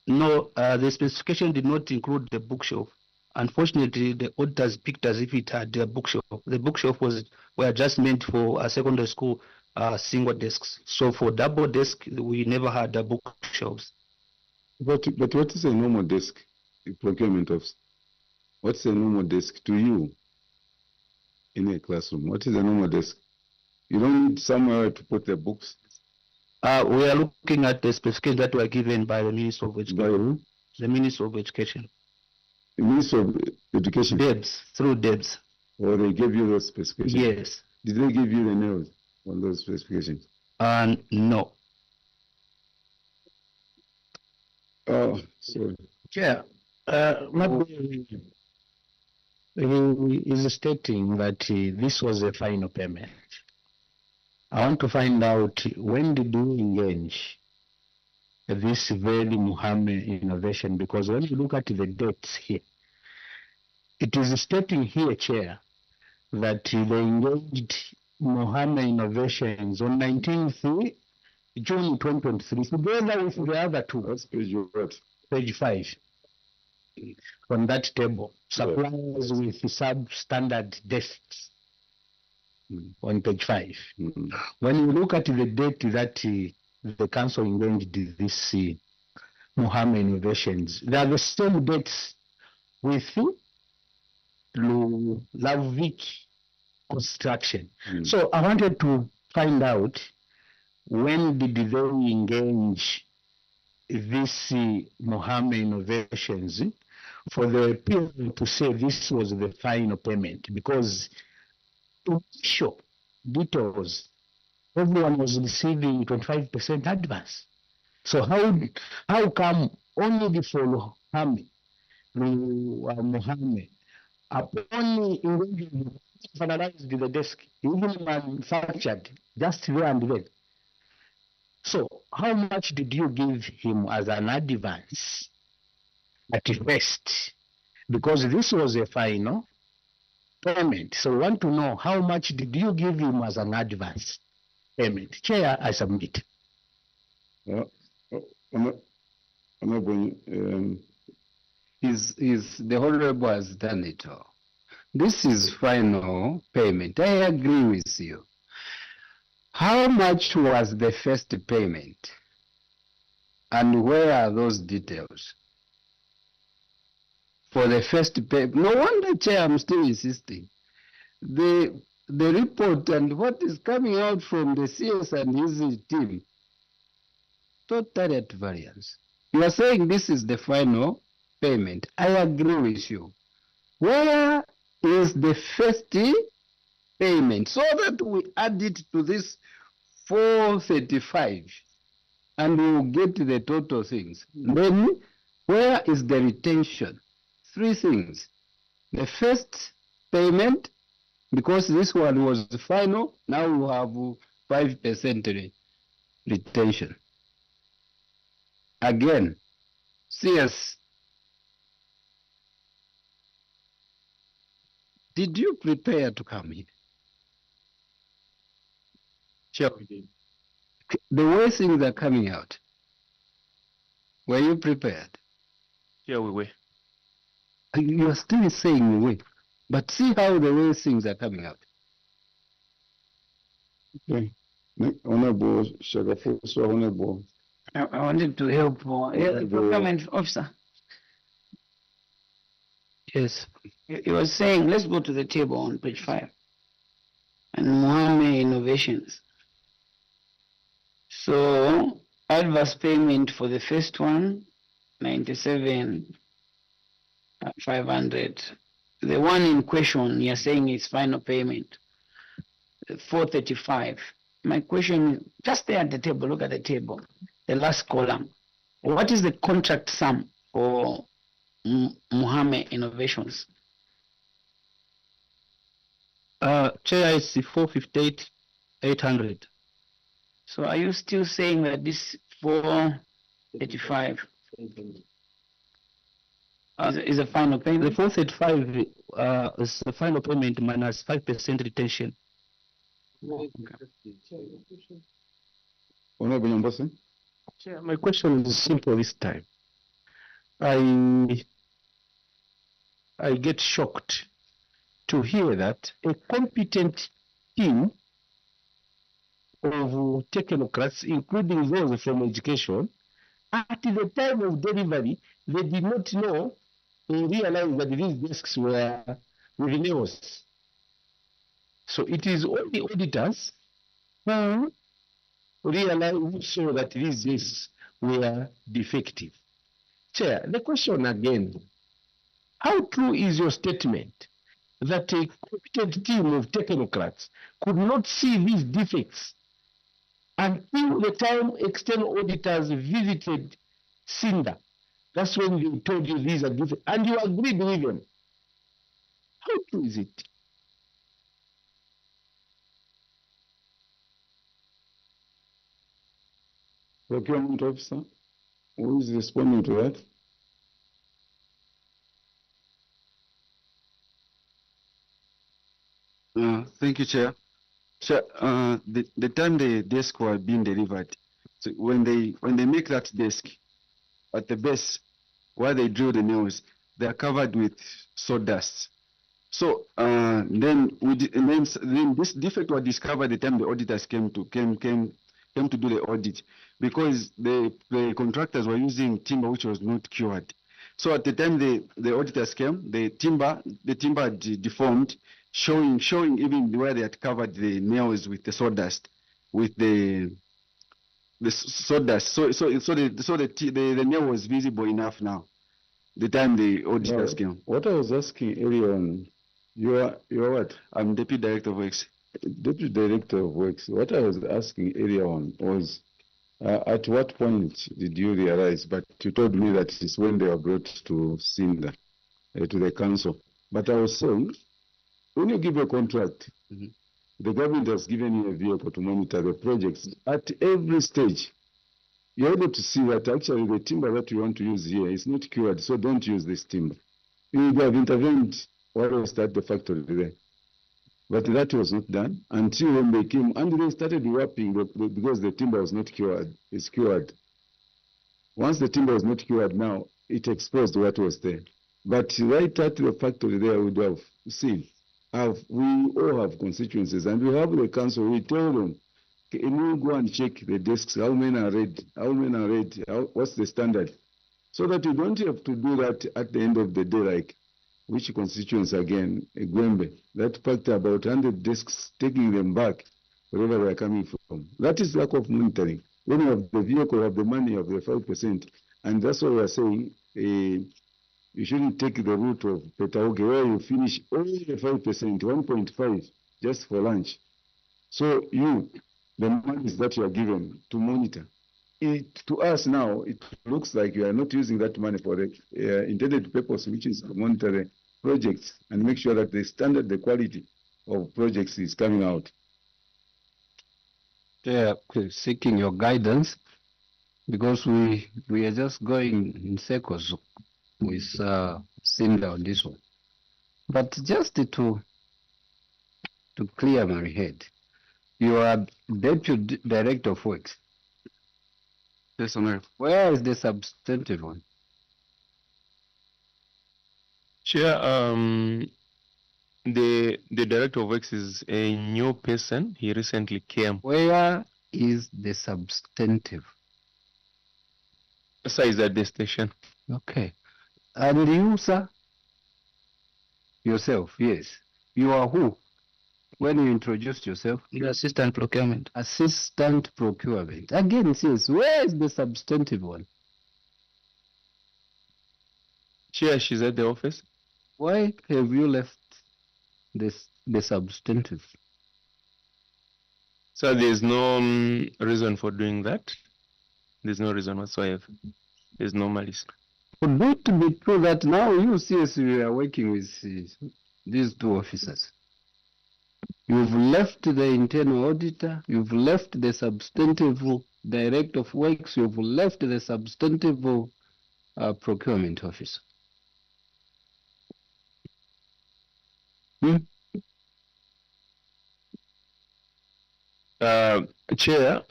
No, the specification did not include the bookshelf. Unfortunately, the auditors picked as if it had a bookshelf. The bookshelf were just meant for a secondary school single desks. So for double desk, we never had the bookshelves. But what is a normal desk? Procurement office. What's a normal desk to you in a classroom? What is a normal desk? You don't need somewhere to put the books. We are looking at the specifications that were given by the Minister of Education. By who? The Minister of Education. The Minister of Education. DEBS, through DEBS. Or they gave you those specifications? Yes. Did they give you the nails on those specifications? No. Oh, sorry. Chair, maybe he is stating that this was a final payment. I want to find out, when did you engage this very Muhammad innovation? Because when you look at the dates here, it is stating here, Chair, that they engaged Muhammad Innovations on 19th June 2023, together with the other two. That's page what? Page 5 on that table. Suppliers with substandard desks on page 5. When you look at the date that the council engaged this Muhammad Innovations, they are the same dates with Lavik Construction. So I wanted to find out, when did they engage this Muhammad Innovations for the people to say this was the final payment? Because to show details, everyone was receiving 25% advance. So how come only for Muhammad, upon engaging, finalized the desk, even manufactured just there and then? So how much did you give him as an advance at first? Because this was a final payment. So we want to know, how much did you give him as an advance payment? Chair, I submit. The Honorable has done it all. This is final payment. I agree with you. How much was the first payment? And where are those details? For the first payment, no wonder, Chair, I'm still insisting. The report and what is coming out from the CS and his team, totally at variance. You are saying this is the final payment. I agree with you. Where is the first payment, so that we add it to this 435 and we will get the total things? Then where is the retention? 3 things. The first payment, because this one was the final, now we have 5% retention. Again, CS, did you prepare to come here? Chair, we did. The way things are coming out, were you prepared? Chair, we were. You are still saying we, but see how the way things are coming out. Okay. Honorable Shagafuso, Honorable. I wanted to help the procurement officer. Yes. He was saying, let's go to the table on page 5. And Mohammed Innovations. So, adverse payment for the first one, 97,500. The one in question, you're saying is final payment, 435. My question, just there at the table, look at the table, the last column. What is the contract sum for Mohammed Innovations? Chair, is 458,800. So are you still saying that this 485 is a final The payment? 435 is the final payment minus 5% retention. Honorable Nyambose. Chair, my question is simple this time. I get shocked to hear that a competent team of technocrats, including those from education, at the time of delivery, they did not know or realize that these desks were renewals. So it is only auditors who who saw that these desks were defective. Chair, the question again, how true is your statement that a competent team of technocrats could not see these defects until the time external auditors visited CINDA? That's when they told you these are defects, and you agreed with them. How true is it? Procurement officer, who is responding to that? Thank you, Chair. Chair, the time the desk were being delivered, so when they make that desk at the base where they drill the nails, they are covered with sawdust. So then this defect was discovered the time the auditors came to do the audit, because the contractors were using timber which was not cured. So at the time the auditors came, the timber had deformed, showing even where they had covered the nails with the sawdust, with the sawdust. So the nail was visible enough now. The time the auditors came. What I was asking earlier on, you are what? I'm Deputy Director of Works. Deputy Director of Works. What I was asking earlier on was, at what point did you realize? But you told me that it's when they were brought to Cinda, to the council. But I was saying, when you give a contract, the government has given you a vehicle to monitor the projects at every stage. You're able to see that actually the timber that you want to use here is not cured, so don't use this timber. You would have intervened what was at the factory there. But that was not done until when they came and they started warping because the timber was not cured. It's cured. Once the timber was not cured, now it exposed what was there. But right at the factory there, we would have seen. We all have constituencies, and we have the council. We tell them, can you go and check the desks? How many are red? How many are red? What's the standard? So that you don't have to do that at the end of the day, like which constituents again, Gwembe, that packed about 100 desks, taking them back wherever they are coming from. That is lack of monitoring. When you have the vehicle, you have the money, you have the 5%, and that's why we are saying you shouldn't take the route of Petaoge where you finish only the 5%, 1.5 just for lunch. So the monies that you are given to monitor, to us now, it looks like you are not using that money for the intended purpose, which is to monitor the projects and make sure that the standard, the quality of projects is coming out. Yeah, seeking your guidance, because we are just going in circles with Cinda on this one. But just to clear my head, you are Deputy Director of Works. Yes, Honorable. Where is the substantive one? Chair, the Director of Works is a new person. He recently came. Where is the substantive? Sir is at the station. Okay. And you, sir? Yourself, yes. You are who? When you introduced yourself? The assistant procurement. Assistant procurement. Again, it says, where is the substantive one? Chair, she's at the office. Why have you left the substantive? So there's no reason for doing that. There's no reason whatsoever. There's no malice. Could it be true that now you seriously are working with these two officers? You've left the internal auditor, you've left the substantive director of works, you've left the substantive procurement officer. Chair,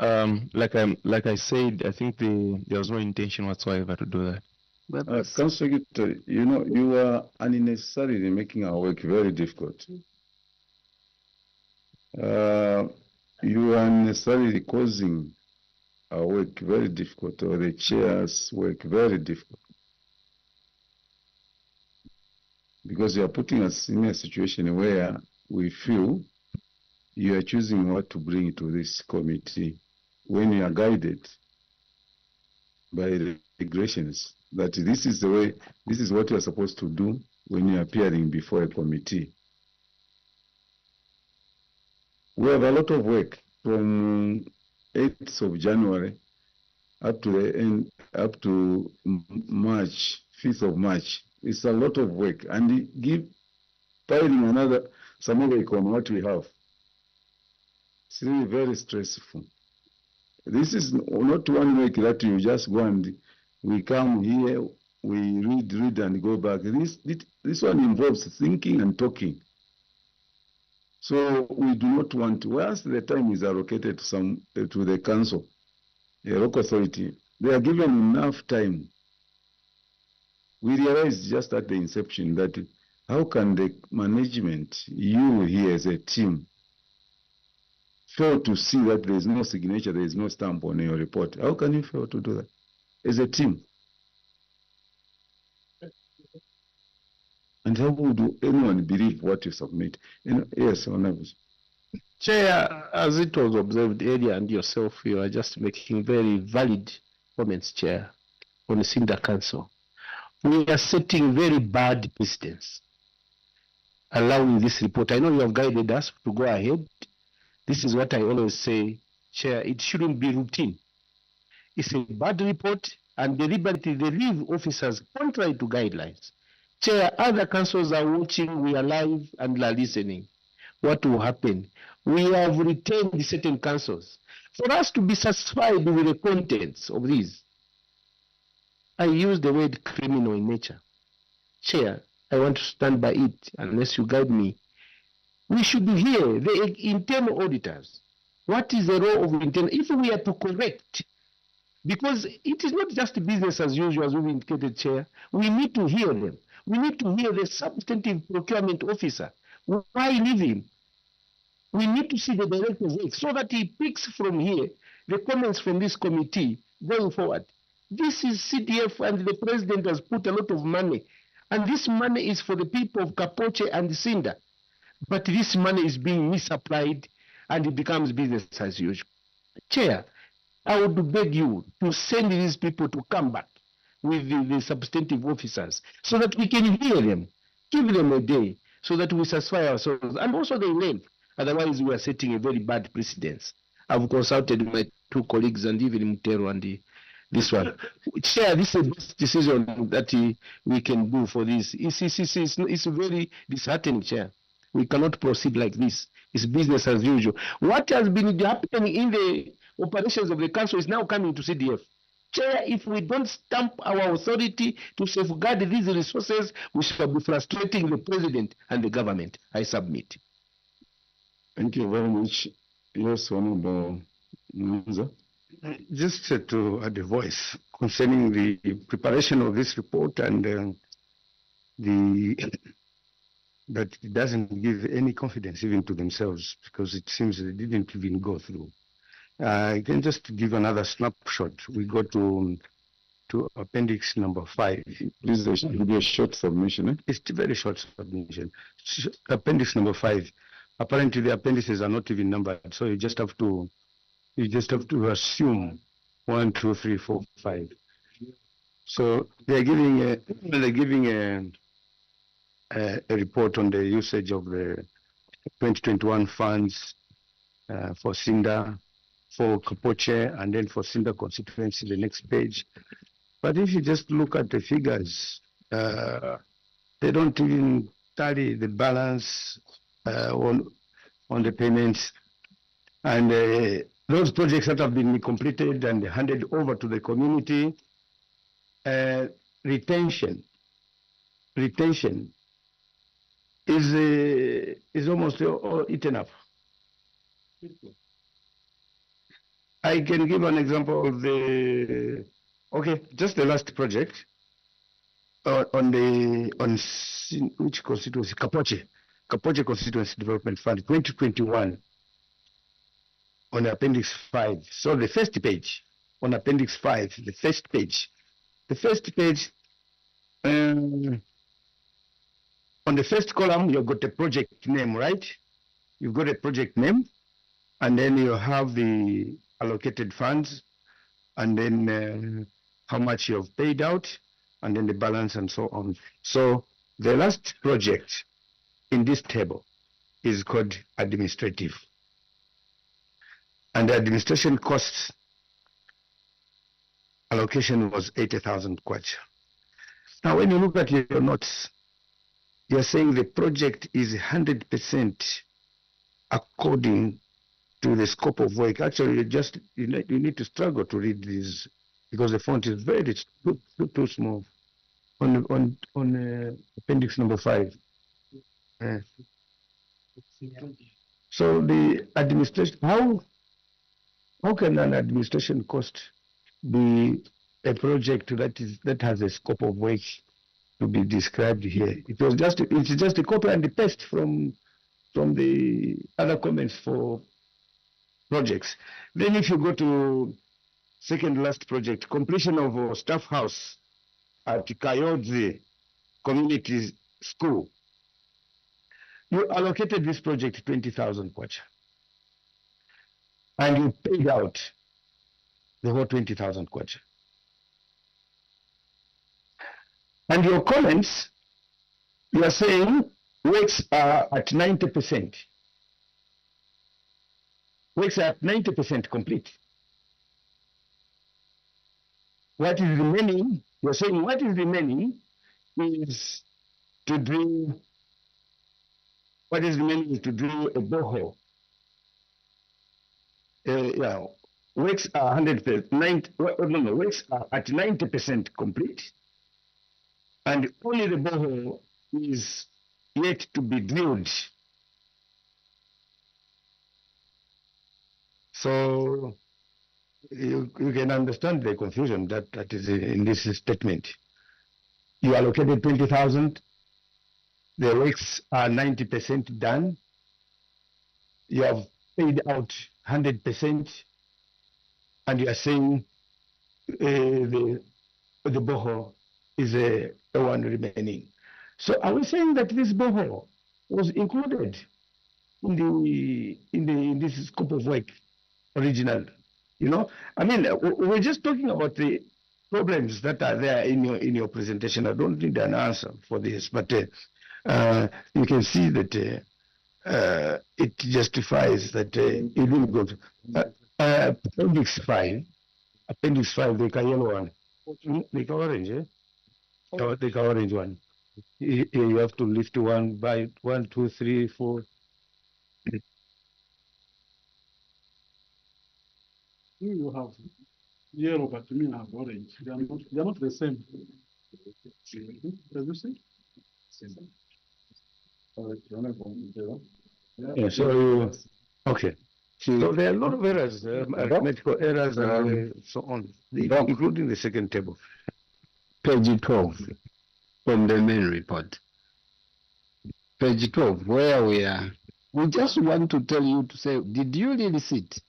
like I said, I think there was no intention whatsoever to do that. But Council Secretary, you are unnecessarily making our work very difficult. You are unnecessarily causing our work very difficult, or the chair's work very difficult. Because you are putting us in a situation where we feel you are choosing what to bring to this committee when you are guided by the regulations that this is the way, this is what you are supposed to do when you are appearing before a committee. We have a lot of work from 8th of January up to the end, up to March, 5th of March. It's a lot of work, and piling some other on what we have. It's really very stressful. This is not one week that you just go and we come here, we read and go back. This one involves thinking and talking. So we do not want to, once the time is allocated to the council, the local authority, they are given enough time. We realized just at the inception that how can the management, you here as a team, fail to see that there is no signature, there is no stamp on your report? How can you fail to do that as a team? And how would anyone believe what you submit? Yes, Honorable. Chair, as it was observed earlier, and yourself, you are just making very valid comments, Chair, on the Cinder Council. We are setting very bad precedents, allowing this report. I know you have guided us to go ahead. This is what I always say, Chair, it shouldn't be routine. It's a bad report, and deliberately they leave officers contrary to guidelines. Chair, other councils are watching, we are live and are listening. What will happen? We have retained certain councils. For us to be satisfied with the contents of these, I use the word criminal in nature. Chair, I want to stand by it unless you guide me. We should hear the internal auditors. What is the role of internal? If we are to correct, because it is not just business as usual, as we indicated, Chair, we need to hear them. We need to hear the substantive procurement officer. Why leave him? We need to see the director's work so that he picks from here the comments from this committee going forward. This is CDF, and the president has put a lot of money. And this money is for the people of Kapoche and Cinder. But this money is being misapplied and it becomes business as usual. Chair, I would beg you to send these people to come back with the substantive officers so that we can hear them, give them a day so that we satisfy ourselves and also the length. Otherwise, we are setting a very bad precedence. I've consulted my two colleagues and even Mutero and this one. Chair, this is the best decision that we can do for this. It's very disheartening, Chair. We cannot proceed like this. It's business as usual. What has been happening in the operations of the council is now coming to CDF. Chair, if we don't stamp our authority to safeguard these resources, we shall be frustrating the president and the government. I submit. Thank you very much. Yes, Honorable Mwanza. Just to add a voice concerning the preparation of this report and that it doesn't give any confidence even to themselves because it seems they didn't even go through. I can just give another snapshot. We go to appendix number 5. This will be a short submission. Eh? It's a very short submission. Appendix number 5. Apparently the appendices are not even numbered, so you just have to assume 1, 2, 3, 4, 5. So they're giving a report on the usage of the 2021 funds for Cinder, for Kapoche, and then for Cinder constituency, the next page. But if you just look at the figures, they don't even tally the balance on the payments. And those projects that have been completed and handed over to the community, retention is almost eaten up. I can give an example of just the last project on which constituency? Kapoche Constituency Development Fund 2021 on Appendix 5. So the first page on Appendix 5, the first page, on the first column, you've got a project name, right? You've got a project name, and then you have the allocated funds, and then how much you have paid out, and then the balance and so on. So the last project in this table is called administrative. And the administration costs allocation was 80,000 kwacha. Now, when you look at your notes, you're saying the project is 100% according to the scope of work. Actually, you need to struggle to read these because the font is very too small. On appendix number 5. So the administration, how can an administration cost be a project that has a scope of work to be described here? It's just a copy and a paste from the other comments for projects. Then if you go to second last project, completion of a staff house at Kayodze Community School. You allocated this project 20,000 kwacha. And you paid out the whole 20,000 kwacha. And your comments, you are saying works are at 90%. Works are at 90% complete. What is remaining, you're saying what is remaining is to drill, a borehole. Works are 100%, works are at 90% complete, and only the borehole is yet to be drilled. So you can understand the confusion that is in this statement. You allocated 20,000, the works are 90% done. You have paid out 100%, and you are saying the borehole is a one remaining. So are we saying that this borehole was included in this scope of work original? You know, I mean, we're just talking about the problems that are there in your presentation. I don't need an answer for this, but you can see that it justifies that it will go to appendix 5, the yellow one, the orange, the orange one. You have to lift one by 1, 2, 3, 4. You have yellow, but to me I have orange. They are not the same. Does you see? Yeah, so okay. So there are a lot of errors, arithmetical errors, and so on, including the second table. Page 12 from the main report. Page 12, where we are. We just want to tell you to say, did you really sit?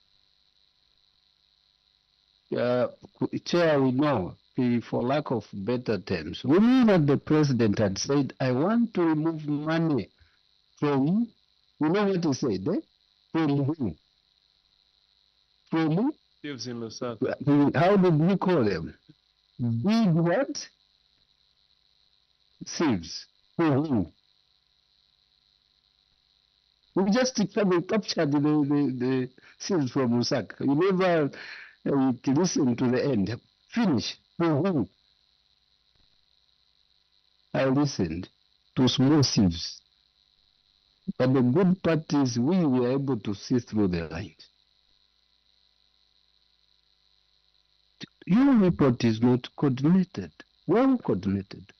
Chair, we know, for lack of better terms, we knew that the president had said, I want to remove money from, you know what he said, eh? From who? From who? How did we call them? Big what? Thieves. From who? We just captured the thieves from Lusaka. You never listen to the end. Finish. From who? I listened to small thieves. But the good part is we were able to see through the lines. Your report is not coordinated, well coordinated.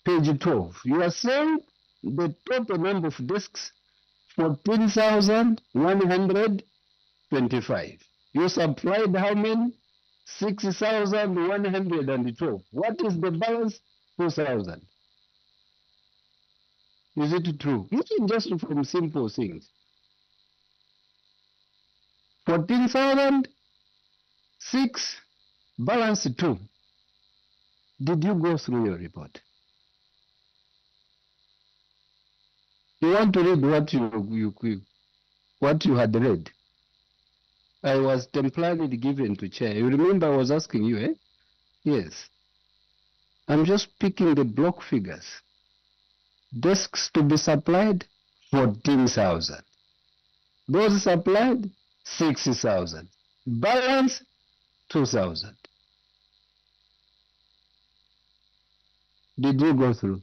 Page 12, you are saying the total number of desks, 14,125. You supplied how many? 6,112. What is the balance? 4,000. Is it true? Even just from simple things. 14,000, 6, balance 2. Did you go through your report? You want to read what you had read? I was temporarily given to chair. You remember I was asking you, eh? Yes. I'm just picking the block figures. Desks to be supplied, 14,000. Those supplied, 60,000. Balance, 2,000. Did you go through?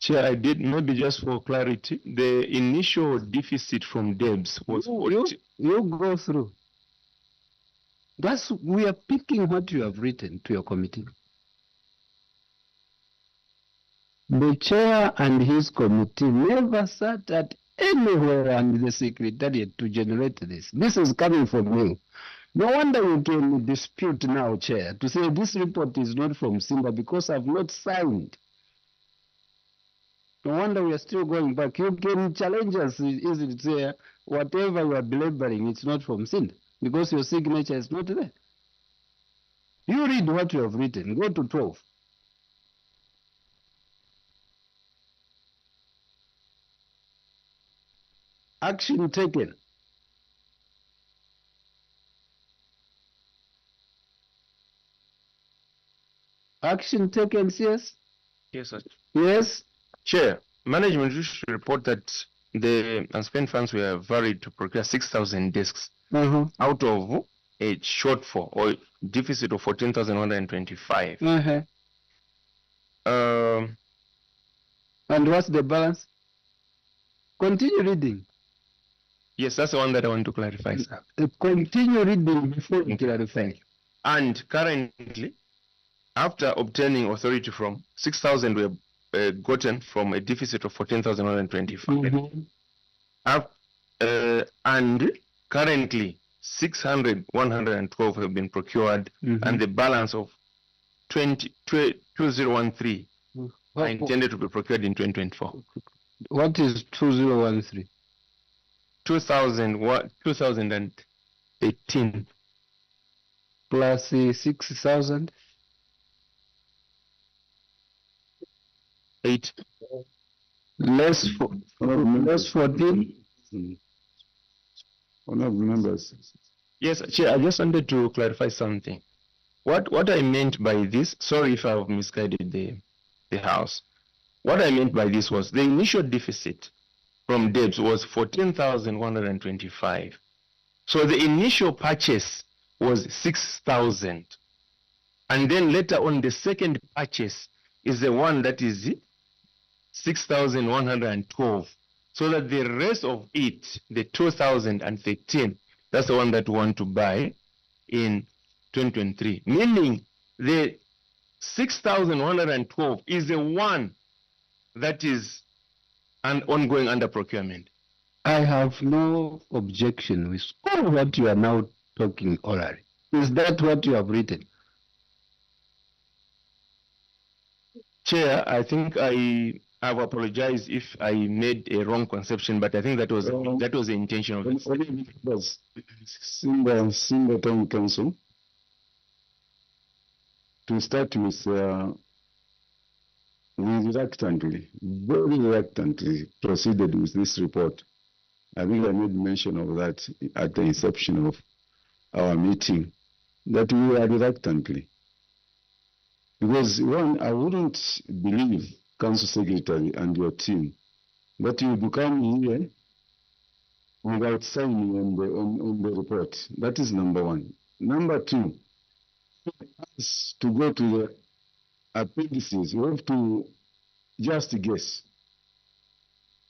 Chair, I did, maybe just for clarity, the initial deficit from DEBS was You go through. We are picking what you have written to your committee. The chair and his committee never sat at anywhere under the secretariat to generate this. This is coming from you. No wonder you can dispute now, Chair, to say this report is not from Simba because I've not signed. No wonder we are still going back. You can challenge us easily, say whatever you are belaboring, it's not from Simba because your signature is not there. You read what you have written. Go to 12. Action taken. Action taken, yes? Yes, sir. Yes? Chair, management should report that the unspent funds were varied to procure 6,000 desks out of a shortfall or deficit of 14,125. And what's the balance? Continue reading. Yes, that's the one that I want to clarify, sir. Continue reading before you clarify. And currently, after obtaining authority from 6,000 were gotten from a deficit of 14,125. And currently 112 have been procured, and the balance of 2013 are intended to be procured in 2024. What is 2013? 2018 plus 6,000. 8 less 14. One of the members. Yes, Chair, I just wanted to clarify something. What I meant by this, sorry if I've misguided the House. What I meant by this was the initial deficit from DEBS was 14,125. So the initial purchase was 6,000. And then later on, the second purchase is the one that is 6,112. So that the rest of it, the 2,013, that's the one that we want to buy in 2023. Meaning the 6,112 is the one that is an ongoing under procurement. I have no objection with all what you are now talking orally. Is that what you have written? Chair, I think I've apologized if I made a wrong conception, but I think that was the intention of it. Simba Town Council, to start with, we reluctantly, very reluctantly proceeded with this report. I think I made mention of that at the inception of our meeting, that we were reluctantly. Because one, I wouldn't believe, Council Secretary and your team, that you become here without signing on the report. That is number one. Number two, to go to the appendices, you have to just guess.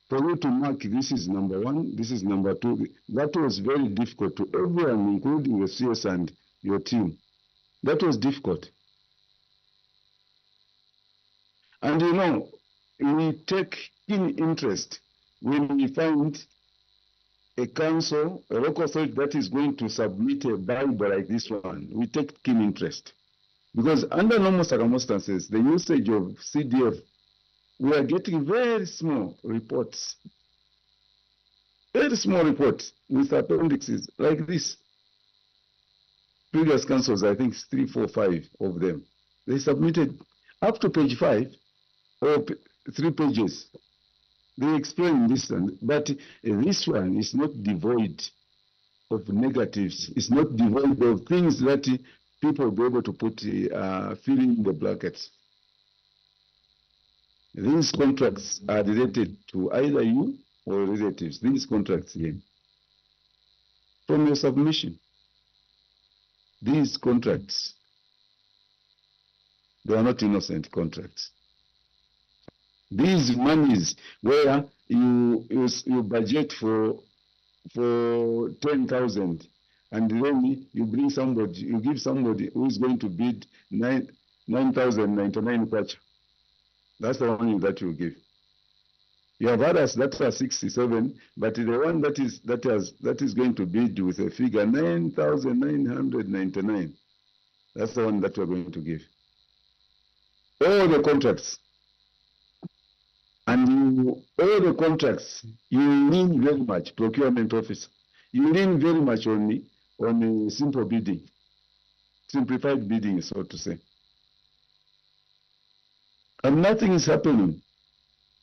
For you to mark, this is number one, this is number two. That was very difficult to everyone, including the CS and your team. That was difficult. And you know, we take keen interest when we find a council, a local authority that is going to submit a Bible like this one. We take keen interest. Because under normal circumstances, the usage of CDF, we are getting very small reports. Very small reports with appendixes like this. Previous councils, I think 3, 4, 5 of them, they submitted up to page 5 or 3 pages. They explain this one, but this one is not devoid of negatives. It's not devoid of things that people will be able to put, fill in the brackets. These contracts are related to either you or relatives. These contracts here. From your submission, these contracts, they are not innocent contracts. These monies where you budget for 10,000, and then you bring somebody, you give somebody who is going to bid 9,099 kwacha. That's the money that you give. You have others that are 67, but the one that is going to bid with a figure 9,999. That's the one that we're going to give. All the contracts. And all the contracts, you lean very much, procurement officer. You lean very much on simple bidding, simplified bidding, so to say. And nothing is happening.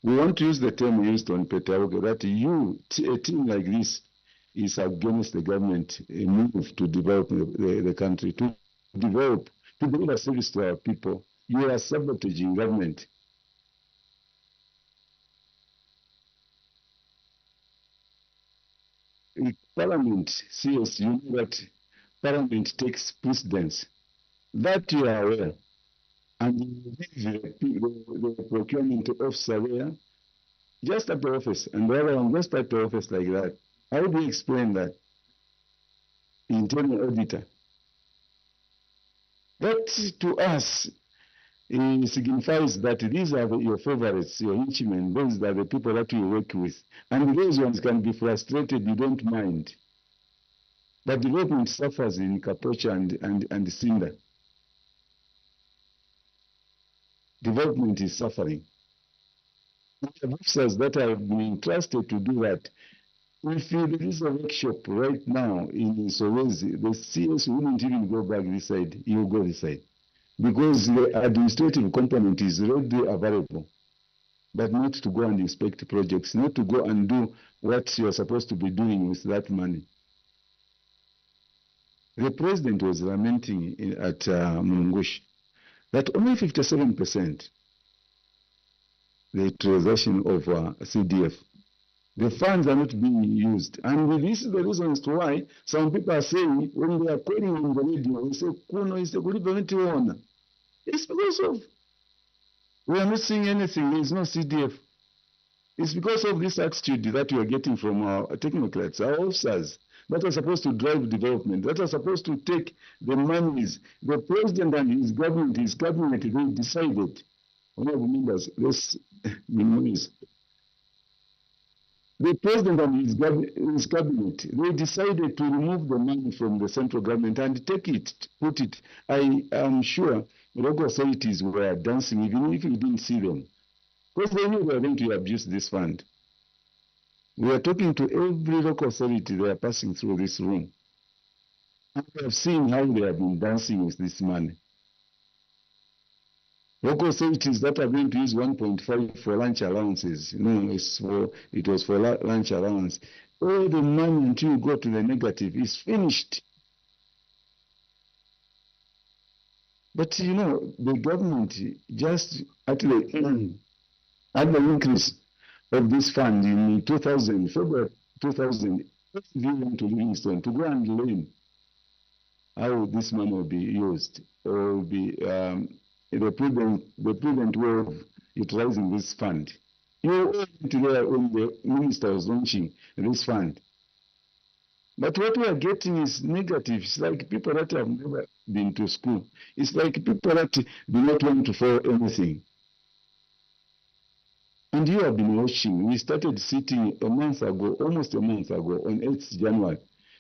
We want to use the term we used on Petaoge, that a team like this is against the government, a move to develop the country, to deliver service to our people. You are sabotaging government. Parliament sees, you know that Parliament takes precedence. That you are aware. And the procurement officer there, just at the office, and the other one just at the office like that. How do you explain that? Internal auditor. That to us signifies that these are your favorites, your henchmen, those are the people that you work with. And those ones can be frustrated, you don't mind. But development suffers in Kapocha and Sinda. Development is suffering. The officers that have been entrusted to do that, if there is a workshop right now in Solwezi, the CS wouldn't even go back this side, he will go this side. Because the administrative component is readily available, but not to go and inspect projects, not to go and do what you're supposed to be doing with that money. The president was lamenting at Mungush that only 57% the utilization of CDF. The funds are not being used. And this is the reason as to why some people are saying, when they are calling on the radio, they say, Kuno is the good. It's because of, we are not seeing anything, there is no CDF. It's because of this attitude that we are getting from our technocrats, our officers, that are supposed to drive development, that are supposed to take the monies. The president and his cabinet, they decided, honorable members, let's minimize. The president and his cabinet, they decided to remove the money from the central government and take it, put it. I am sure local authorities were dancing, even if you didn't see them, because they knew they were going to abuse this fund. We are talking to every local authority they are passing through this room. And we have seen how they have been dancing with this money. Local authorities that are going to use 1.5 for lunch allowances. No, it was for lunch allowance. All the money until you go to the negative is finished. But you know, the government just at the increase of this fund in 2000, February 2000, we went to Livingston to go and learn how this money will be used, or will be the prudent way of utilizing this fund. You went there when the minister was launching this fund. But what we are getting is negative. It's like people that have never been to school. It's like people that do not want to follow anything. And you have been watching. We started sitting a month ago, almost a month ago, on 8th January.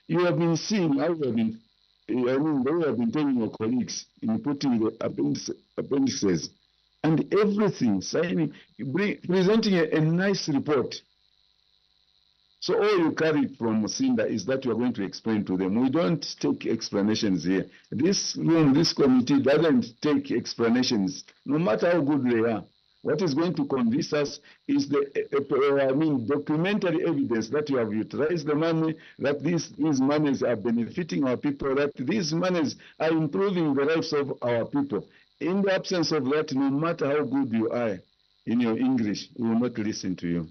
You have been seeing how we have been, they have been telling your colleagues in putting the appendices and everything, signing, presenting a nice report. So all you carry from Sinda is that you are going to explain to them. We don't take explanations here. This room, this committee doesn't take explanations, no matter how good they are. What is going to convince us is documentary evidence that you have utilized the money, that these monies are benefiting our people, that these monies are improving the lives of our people. In the absence of that, no matter how good you are in your English, we will not listen to you.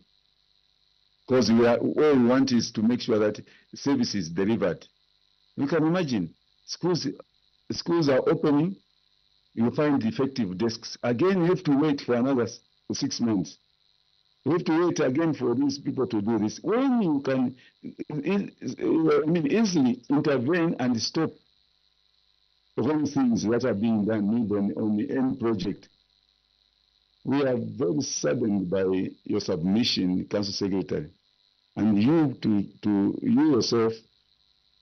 Because all we want is to make sure that service is delivered. You can imagine, schools are opening, you find effective desks. Again, you have to wait for another 6 months. We have to wait again for these people to do this. When you can, easily intervene and stop wrong things that are being done on any project. We are very saddened by your submission, Council Secretary, and you you yourself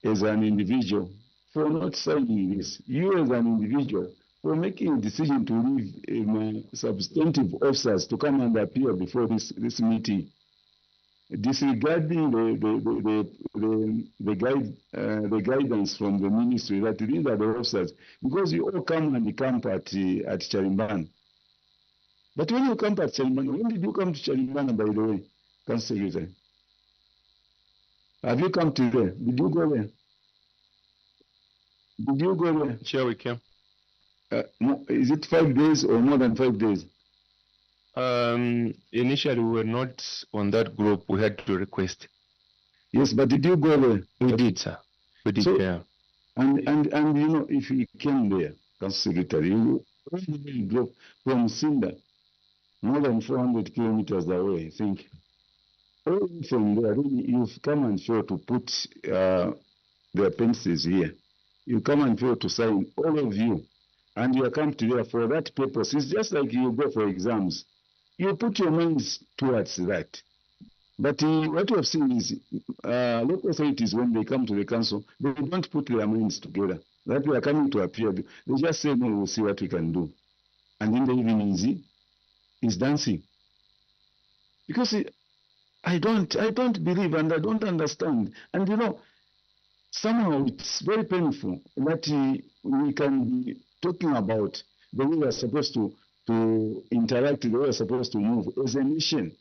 as an individual for not signing this. You as an individual for making a decision to leave substantive officers to come and appear before this meeting, disregarding the guidance from the ministry that these are the officers, because you all come and camp at Charimbana. But when you come at Charimbana, when did you come to Charimbana, by the way, Council Secretary? Have you come to there? Did you go there? Did you go there? Chair, we came. No, is it 5 days or more than 5 days? Initially, we were not on that group. We had to request. Yes, but did you go there? We did, sir. We did, so, yeah. And you know, if you came there, Council Secretary, you drove from Sinda, more than 400 kilometers away, I think. All from there, really, you've come and failed to put the appendices here. You come and fail to sign, all of you. And you are come to there for that purpose. It's just like you go for exams. You put your minds towards that. But what we have seen is local authorities, when they come to the council, they don't put their minds together. That we are coming to appear. They just say, no, we'll see what we can do. And in the evenings, is dancing. Because I don't believe and I don't understand. And you know, somehow it's very painful that we can be talking about the way we are supposed to interact, the way we are supposed to move as a nation.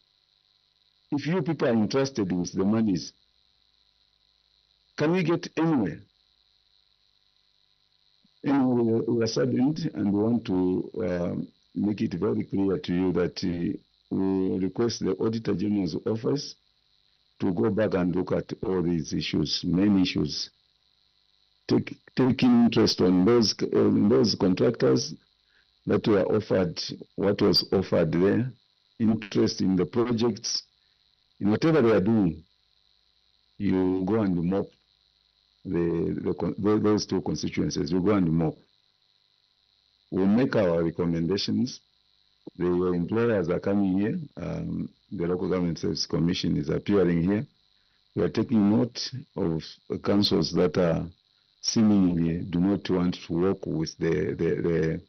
If you people are interested with the monies, can we get anywhere? Anyway, we are saddened and we want to make it very clear to you that we request the Auditor General's office to go back and look at all these issues, main issues. Taking interest on those contractors that were offered, what was offered there, interest in the projects, in whatever they are doing, you go and mop those two constituencies. You go and mop. We'll make our recommendations. The employers are coming here. The Local Government Service Commission is appearing here. We are taking note of councils that are seemingly do not want to work with their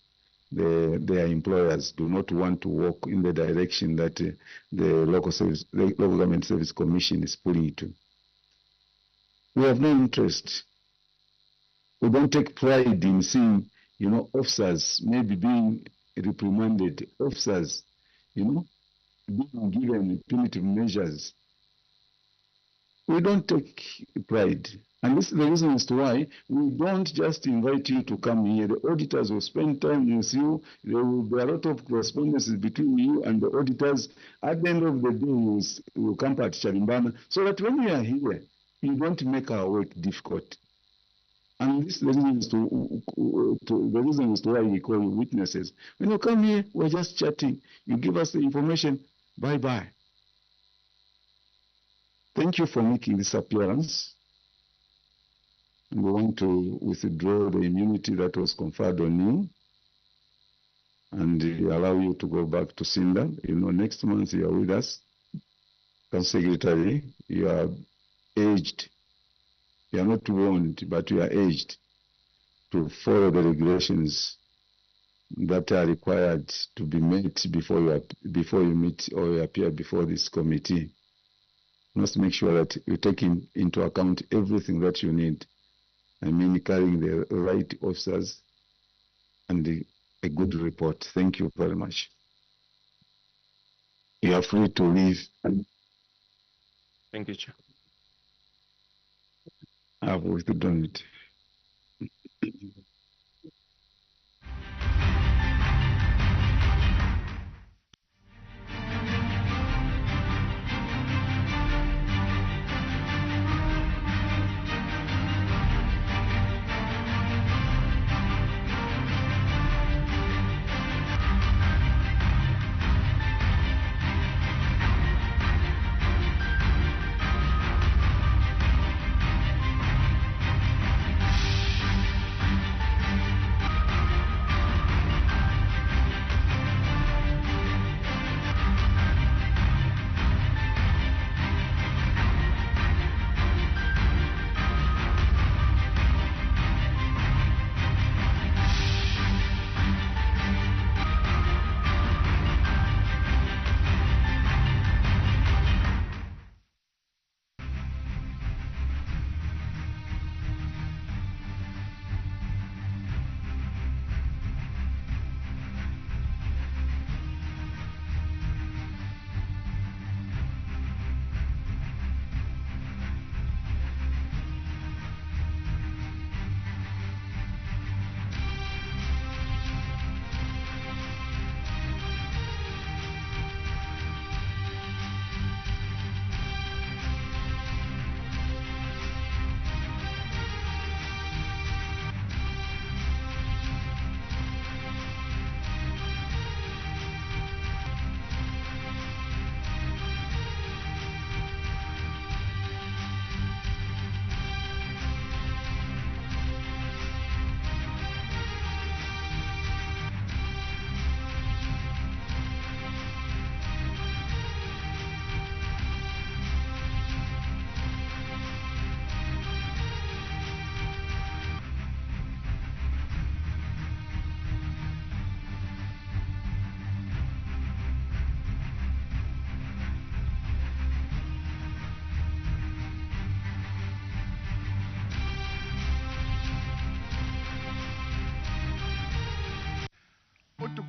employers, do not want to work in the direction that the Local Government Service Commission is pulling it to. We have no interest. We don't take pride in seeing, you know, officers maybe being reprimanded, officers, you know, being given punitive measures. We don't take pride. And this is the reason as to why we don't just invite you to come here. The auditors will spend time with you. There will be a lot of correspondences between you and the auditors. At the end of the day, we will come at Charimbana, so that when we are here, you don't make our work difficult. And this is the reason as to why we call you witnesses. When you come here, we're just chatting. You give us the information, bye-bye. Thank you for making this appearance. We want to withdraw the immunity that was conferred on you and allow you to go back to Sinda. You know, next month you are with us. Council Secretary, you are aged. You are not warned, but you are aged to follow the regulations that are required to be met before you meet or you appear before this committee. You must make sure that you take into account everything that you need. I mean, carrying the right officers and a good report. Thank you very much. You are free to leave. Thank you, Chair. I have withdrawn it.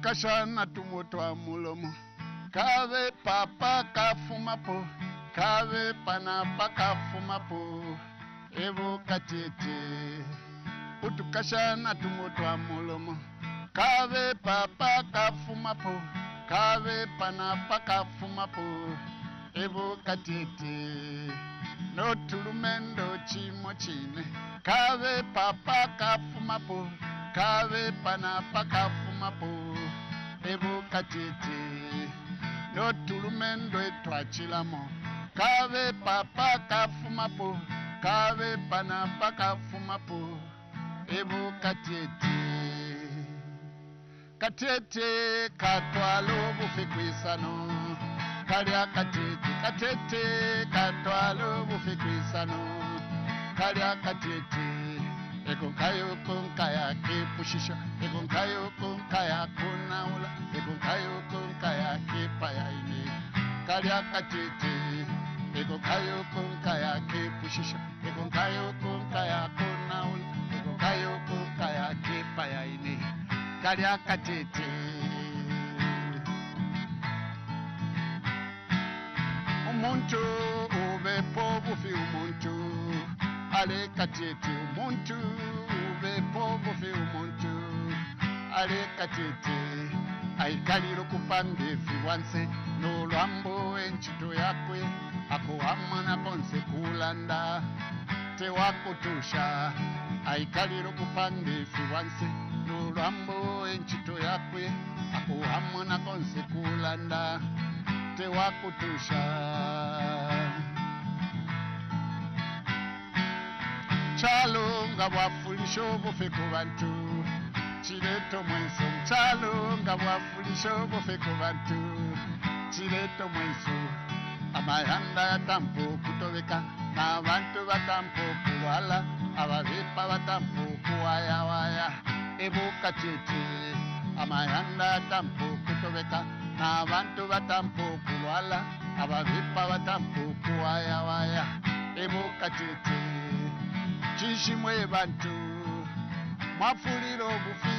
utukashana tumotwa mulomo kave papa kafumapo kave panapa kafumapo evo katete utukashana tumotwa mulomo kave papa kafumapo kave panapa kafumapo evo katete no tulumendo chimo chine kave papa kafumapo kave panapa kafumapo evo katete no tulumendo etwachilamo kave papa kafumapo kave panapa kafumapo evo katete katete katwalo bufikwisano kalya katete katete katwalo bufikwisano kalya katete ekonkayo konkaya kepushisha ekonkayo konkaya kunaula ekonkayo konkaya kepayaine kalya katete ekonkayo konkaya kepushisha ekonkayo konkaya kunaula ekonkayo konkaya kepayaine kalya katete umuntu ubepo bufi umuntu ale katete umuntu ubepo bufi umuntu ale katete aikaliro kupande fiwanse no lwambo enchito yakwe akuhamana konse kulanda te wakutusha aikaliro kupande fiwanse no lwambo enchito yakwe akuhamana konse kulanda te wakutusha chalo nga bwafulisho bufe ku bantu chireto mwenso chalo nga bwafulisho bufe ku bantu chireto mwenso amayanda yatampo kutobeka n'abantu batampo kulwala ababipa batampo kuwayawaya ebuka tete amayanda yatampo kutobeka n'abantu batampo kulwala ababipa batampo kuwayawaya ebuka tete chishimwe bantu mwafuliro bufi